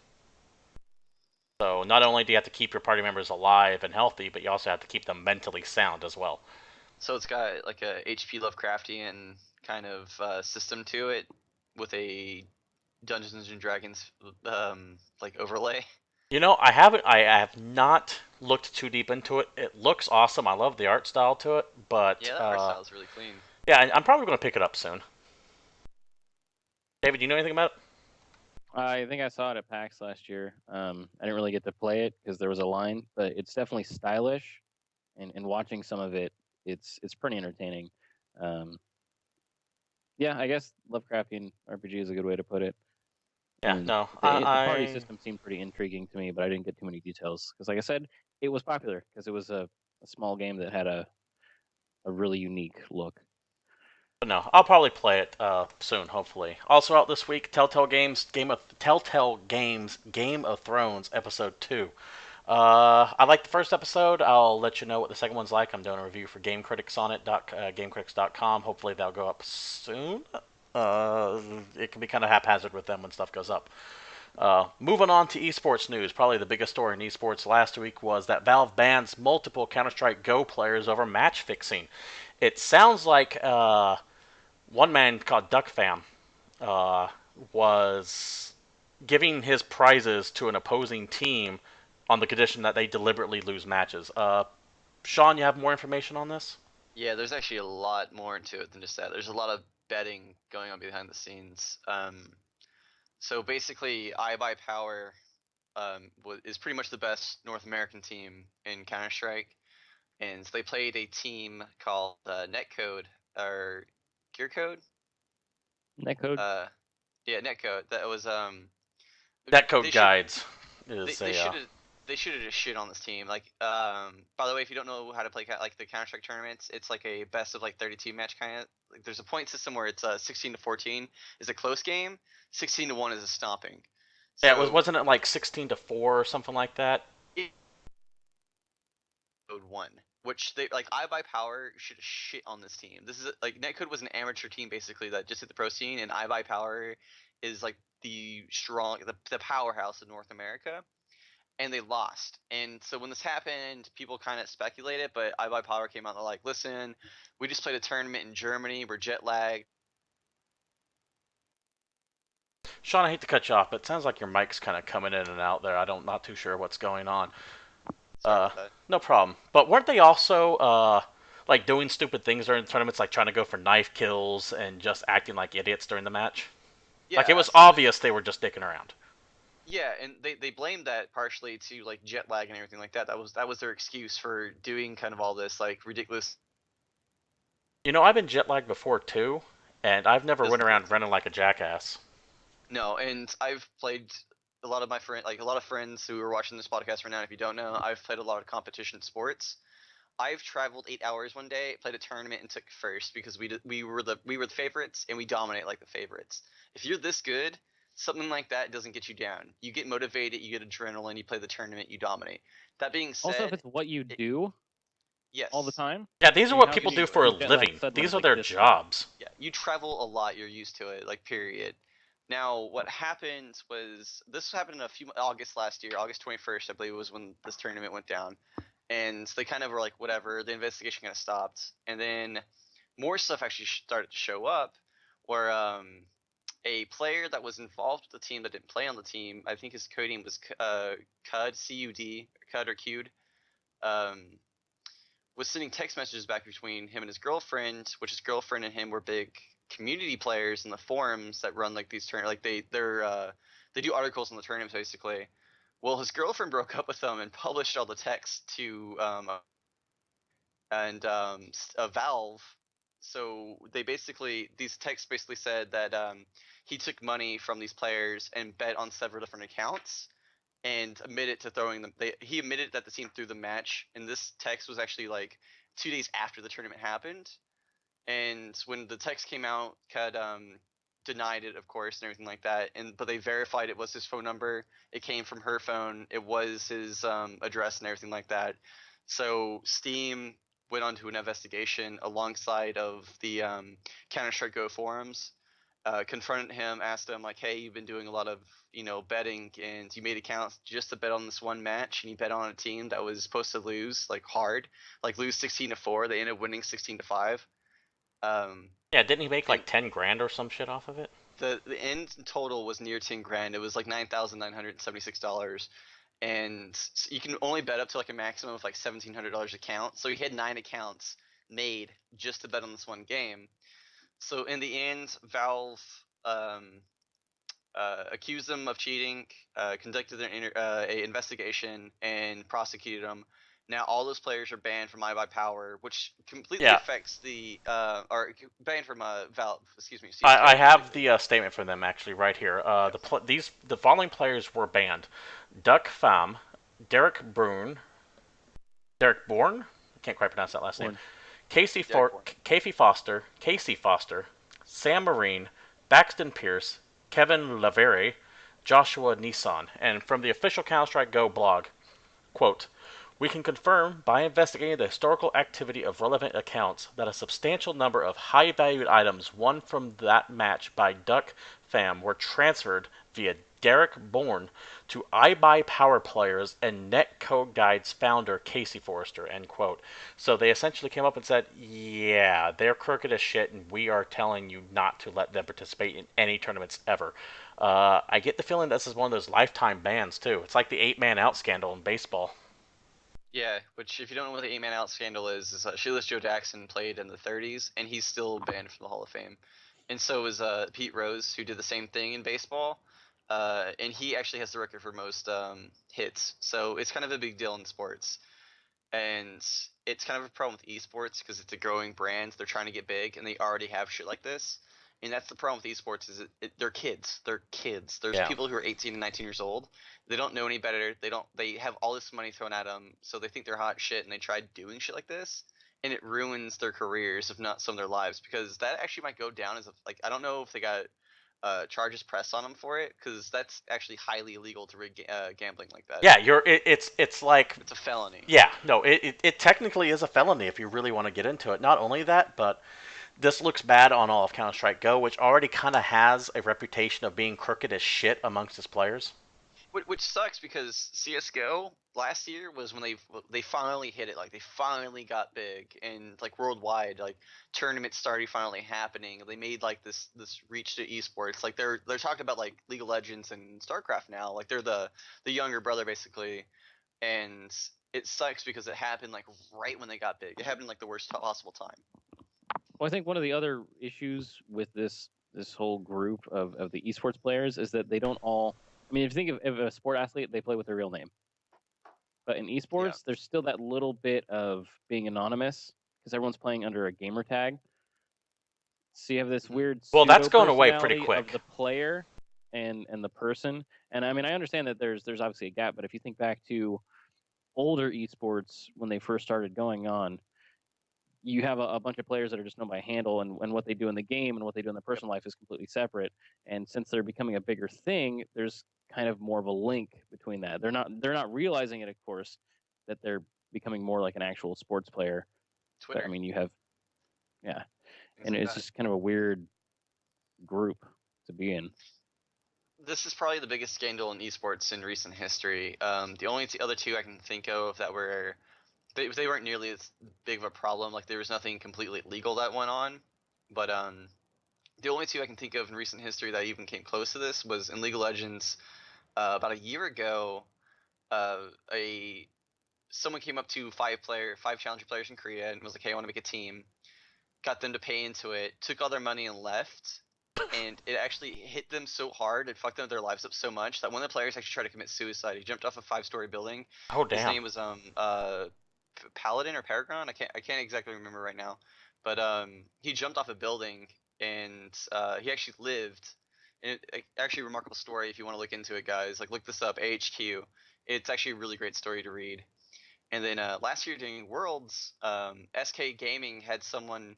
So not only do you have to keep your party members alive and healthy, but you also have to keep them mentally sound as well. So it's got like a H.P. Lovecraftian kind of system to it, with a Dungeons and Dragons like overlay. I have not looked too deep into it. It looks awesome. I love the art style to it, but yeah, the art style is really clean. Yeah, I'm probably going to pick it up soon. David, do you know anything about it? I think I saw it at PAX last year. I didn't really get to play it because there was a line, but it's definitely stylish, and watching some of it, it's pretty entertaining. Yeah, I guess Lovecraftian RPG is a good way to put it. Yeah, and the party system seemed pretty intriguing to me, but I didn't get too many details because, like I said, it was popular because it was a small game that had a really unique look. But no, I'll probably play it soon, hopefully. Also out this week, Telltale Games Game of Thrones Episode 2. I liked the first episode. I'll let you know what the second one's like. I'm doing a review for Game Critics on it, gamecritics.com. Hopefully that'll go up soon. It can be kind of haphazard with them when stuff goes up. Moving on to esports news, probably the biggest story in esports last week was that Valve bans multiple Counter-Strike Go players over match fixing. It sounds like one man called DuckFam was giving his prizes to an opposing team on the condition that they deliberately lose matches. Sean, you have more information on this? Yeah, there's actually a lot more into it than just that. There's a lot of betting going on behind the scenes. So basically, iBuyPower is pretty much the best North American team in Counter Strike, and so they played a team called Netcode or Gear Code. Netcode. Yeah, Netcode. That was Netcode they should guides is they a should have they should have just shit on this team. Like, by the way, if you don't know how to play like the Counter Strike tournaments, it's like a best of like 32 match kind of. Like, there's a point system where it's 16 to 14 is a close game, 16 to 1 is a stomping. yeah. So Wasn't it like 16-4 or something like that? it Netcode won, which they like. iBuyPower should have shit on this team. This is like Netcode was an amateur team basically that just hit the pro scene, and iBuyPower is like the powerhouse of North America. And they lost. And so when this happened, people kind of speculated, but iBuyPower came out and they're like, listen, we just played a tournament in Germany. We're jet lagged. Sean, I hate to cut you off, but it sounds like your mic's kind of coming in and out there. Not too sure what's going on. Sorry about that. No problem. But weren't they also like doing stupid things during the tournaments, like trying to go for knife kills and just acting like idiots during the match? Yeah, Like it was absolutely. obvious they were just dicking around. Yeah, and they blamed that partially to like jet lag and everything like that. That was their excuse for doing kind of all this like ridiculous. You know, I've been jet lagged before too, and I've never went Doesn't feel around running like a jackass. No, and I've played a lot of my friend like a lot of friends who are watching this podcast right now. If you don't know, I've played a lot of competition sports. I've traveled 8 hours one day, played a tournament, and took first because we were the favorites and we dominate like the favorites. If you're this good, something like that doesn't get you down. You get motivated, you get adrenaline, you play the tournament, you dominate. That being Also, if said, it's what you it, do all the yes, time, Yeah, these are then what how people can do you for a be jet lag living. suddenly These are like their this time? jobs. yeah, you travel a lot, you're used to it, like period. Now, what happened was this happened in August last year, August 21st, I believe was when this tournament went down, and they kind of were like, whatever. The investigation kind of stopped, and then more stuff actually started to show up, where a player that was involved with the team that didn't play on the team, I think his coding was Cud, C-U-D, Cud or Q'd, um, was sending text messages back between him and his girlfriend, which his girlfriend and him were big community players in the forums that run like these tournaments. Like they do articles on the tournaments basically. Well, his girlfriend broke up with him and published all the text to Valve. So these texts basically said that he took money from these players and bet on several different accounts and admitted to throwing them. He admitted that the team threw the match, and this text was actually like 2 days after the tournament happened. And when the text came out, Cud denied it, of course, and everything like that. But they verified it was his phone number. It came from her phone. It was his address and everything like that. So Steam went on to an investigation alongside of the Counter Strike Go forums. Confronted him, asked him like, "Hey, you've been doing a lot of betting, and you made accounts just to bet on this one match, and you bet on a team that was supposed to lose like hard, like lose 16-4. They ended up winning 16-5. Yeah, didn't he make And like 10 grand or some shit off of it? the end total was near 10 grand. It was like $9,976, and you can only bet up to like a maximum of like $1,700 account. So he had 9 accounts made just to bet on this one game. So in the end, Valve accused them of cheating, conducted an investigation, and prosecuted them. Now all those players are banned from iBuyPower, which completely Yeah, affects the or banned from Valve. Excuse me, I CS:GO have completely. the statement from them actually right here. Yes. The following players were banned: Duck Pham, Derek Brune, Derek Bourne. I can't quite pronounce that last name. Born. Derek Bourne. Casey Foster, Sam Marine, Baxton Pierce, Kevin Lavere, Joshua Nissan, and from the official Counter Strike Go blog, quote, we can confirm by investigating the historical activity of relevant accounts that a substantial number of high valued items won from that match by Duck Fam were transferred via Derek Bourne to iBuyPower players and Netcode Guide's founder Casey Forrester, end quote. So they essentially came up and said, yeah, they're crooked as shit and we are telling you not to let them participate in any tournaments ever. I get the feeling this is one of those lifetime bans too. It's like the 8-man out scandal in baseball. Yeah, which if you don't know what the 8 Man Out scandal is Shoeless Joe Jackson played in the 30s, and he's still banned from the Hall of Fame. And so is Pete Rose, who did the same thing in baseball. and he actually has the record for most hits. So it's kind of a big deal in sports, and it's kind of a problem with esports because it's a growing brand. They're trying to get big, and they already have shit like this. And that's the problem with esports is they're kids. They're kids. There's Yeah. people who are 18 and 19 years old. They don't know any better. They have all this money thrown at them, so they think they're hot shit, and they try doing shit like this, and it ruins their careers, if not some of their lives, because that actually might go down as a, like, I don't know if they got charges pressed on them for it, because that's actually highly illegal to rig gambling like that. Yeah, it's like It's a felony. yeah, no, it technically is a felony if you really want to get into it. Not only that, but this looks bad on all of Counter-Strike Go, which already kind of has a reputation of being crooked as shit amongst its players. Which sucks because CS:GO last year was when they finally hit it. Like they finally got big and like worldwide. Like tournaments started finally happening. They made like this reach to esports. Like they're talking about like League of Legends and StarCraft now. Like they're the younger brother basically. And it sucks because it happened like right when they got big. It happened like the worst possible time. Well, I think one of the other issues with this whole group of the esports players is that they don't all. I mean, if you think of a sport athlete, they play with their real name. But in esports, there's still that little bit of being anonymous because everyone's playing under a gamer tag. So you have this weird that's going away pretty quick. of the player and the person. And I mean, I understand that there's obviously a gap, but if you think back to older esports when they first started going on, you have a bunch of players that are just known by handle, and what they do in the game and what they do in their personal life is completely separate. And since they're becoming a bigger thing, there's kind of more of a link between that. They're not realizing it, of course, that they're becoming more like an actual sports player. Twitter. But, I mean, you have, yeah, Things and like it's that. just kind of a weird group to be in. This is probably the biggest scandal in esports in recent history. The only other two I can think of that were they weren't nearly as big of a problem. Like there was nothing completely legal that went on, but the only two I can think of in recent history that even came close to this was in League of Legends. About a year ago, a someone came up to five challenger players in Korea and was like, "Hey, I want to make a team." Got them to pay into it, took all their money and left. And it actually hit them so hard, it fucked their lives up so much that one of the players actually tried to commit suicide. He jumped off a 5-story building. Oh damn. His name was Paladin or Paragon. I can't exactly remember right now, but he jumped off a building and he actually lived. And actually a remarkable story if you want to look into it, guys. Like look this up, AHQ. It's actually a really great story to read. And then last year during Worlds, SK Gaming had someone.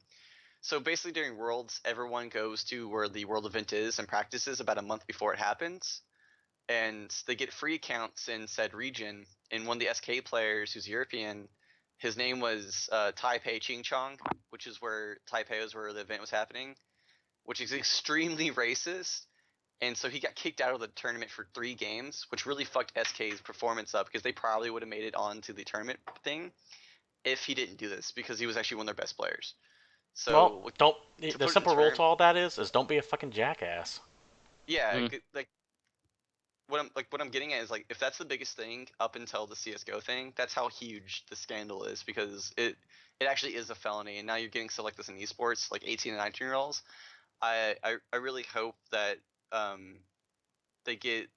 So basically during Worlds, everyone goes to where the World event is and practices about a month before it happens. And they get free accounts in said region. And one of the SK players who's European, his name was Taipei Chingchong, which is where Taipei was where the event was happening, which is extremely racist. And so he got kicked out of the tournament for 3 games, which really fucked SK's performance up because they probably would have made it onto the tournament thing if he didn't do this because he was actually one of their best players. So well, don't. The simple rule to all that is don't be a fucking jackass. Yeah, like what I'm getting at is like if that's the biggest thing up until the CS:GO thing, that's how huge the scandal is because it actually is a felony, and now you're getting stuff like this in esports, like 18 and 19-year-olds. I really hope that they get.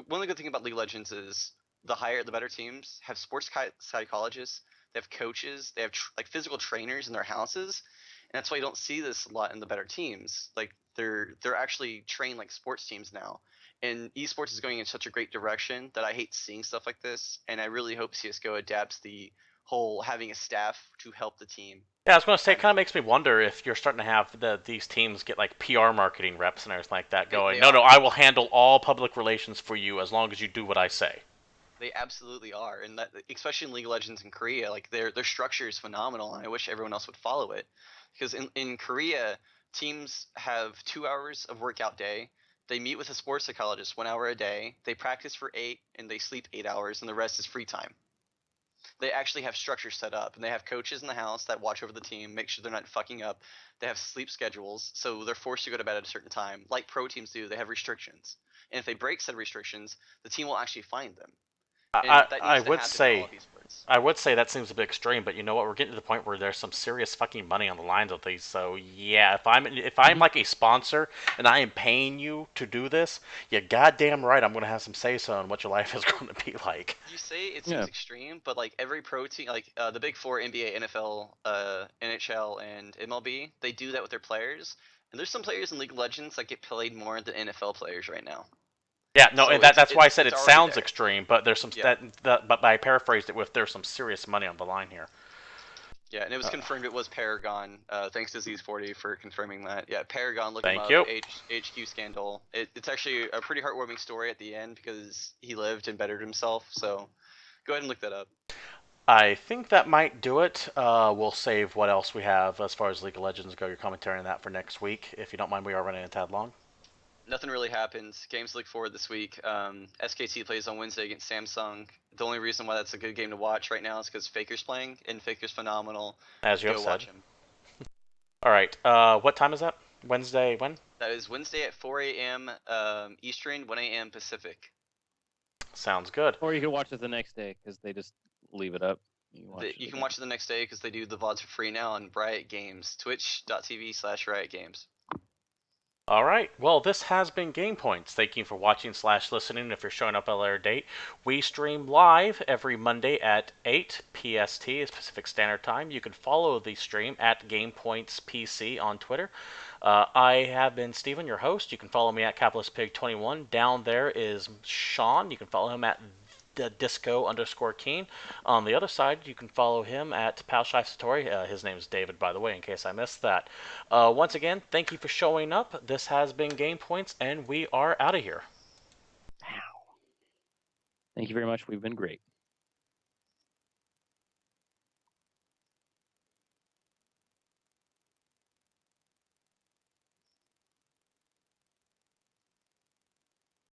One of the good things about League of Legends is the better teams have sports psychologists, they have coaches, they have like physical trainers in their houses, and that's why you don't see this a lot in the better teams. Like they're actually trained like sports teams now, and esports is going in such a great direction that I hate seeing stuff like this, and I really hope CS:GO adapts the whole having a staff to help the team. Yeah, I was going to say, it kind of makes me wonder if you're starting to have these teams get like PR marketing reps and everything like that going, no, I will handle all public relations for you as long as you do what I say. They absolutely are, and that, especially in League of Legends in Korea, like their structure is phenomenal, and I wish everyone else would follow it. Because in Korea, teams have 2 hours of workout day. They meet with a sports psychologist 1 hour a day. They practice for 8, and they sleep 8 hours, and the rest is free time. They actually have structure set up, and they have coaches in the house that watch over the team, make sure they're not fucking up. They have sleep schedules, so they're forced to go to bed at a certain time. Like pro teams do, they have restrictions. And if they break said restrictions, the team will actually find them. I would say Legends. I would say that seems a bit extreme, but you know what? We're getting to the point where there's some serious fucking money on the lines with these. So yeah, if I'm like a sponsor and I am paying you to do this, you're goddamn right I'm gonna have some say so on what your life is going to be like. You say it Yeah. seems extreme, but like every pro team, like the big four, NBA, NFL, NHL, and MLB, they do that with their players. And there's some players in League of Legends that get paid more than NFL players right now. Yeah, no, So and that's why I said it's it already sounds there. extreme, but there's some Yeah. but I paraphrased it with there's some serious money on the line here. Yeah, and it was Uh, confirmed it was Paragon. Thanks to Z40 for confirming that. Yeah, Paragon, look him Thank up. you. HQ scandal. It's actually a pretty heartwarming story at the end because he lived and bettered himself. So go ahead and look that up. I think that might do it. We'll save what else we have as far as League of Legends go. Your commentary on that for next week, if you don't mind. We are running a tad long. Nothing really happens. Games to look forward this week. SKT plays on Wednesday against Samsung. The only reason why that's a good game to watch right now is because Faker's playing, and Faker's phenomenal. As you have Go said. watch him. All right. What time is that? Wednesday when? That is Wednesday at 4 a.m. Eastern, 1 a.m. Pacific. Sounds good. Or you can watch it the next day because they just leave it up. You can watch it the next day because they do the VODs for free now on Riot Games, twitch.tv/Riot Games. All right. Well, this has been GamePoints. Thank you for watching / listening. If you're showing up at a later date, we stream live every Monday at 8 PST, Pacific Standard Time. You can follow the stream at GamePoints PC on Twitter. I have been Steven, your host. You can follow me at CapitalistPig21. Down there is Sean. You can follow him at disco_keen. On the other side, you can follow him at Palshai Satori. His name is David, by the way, in case I missed that. Once again, thank you for showing up. This has been Game Points, and we are out of here. Thank you very much. We've been great.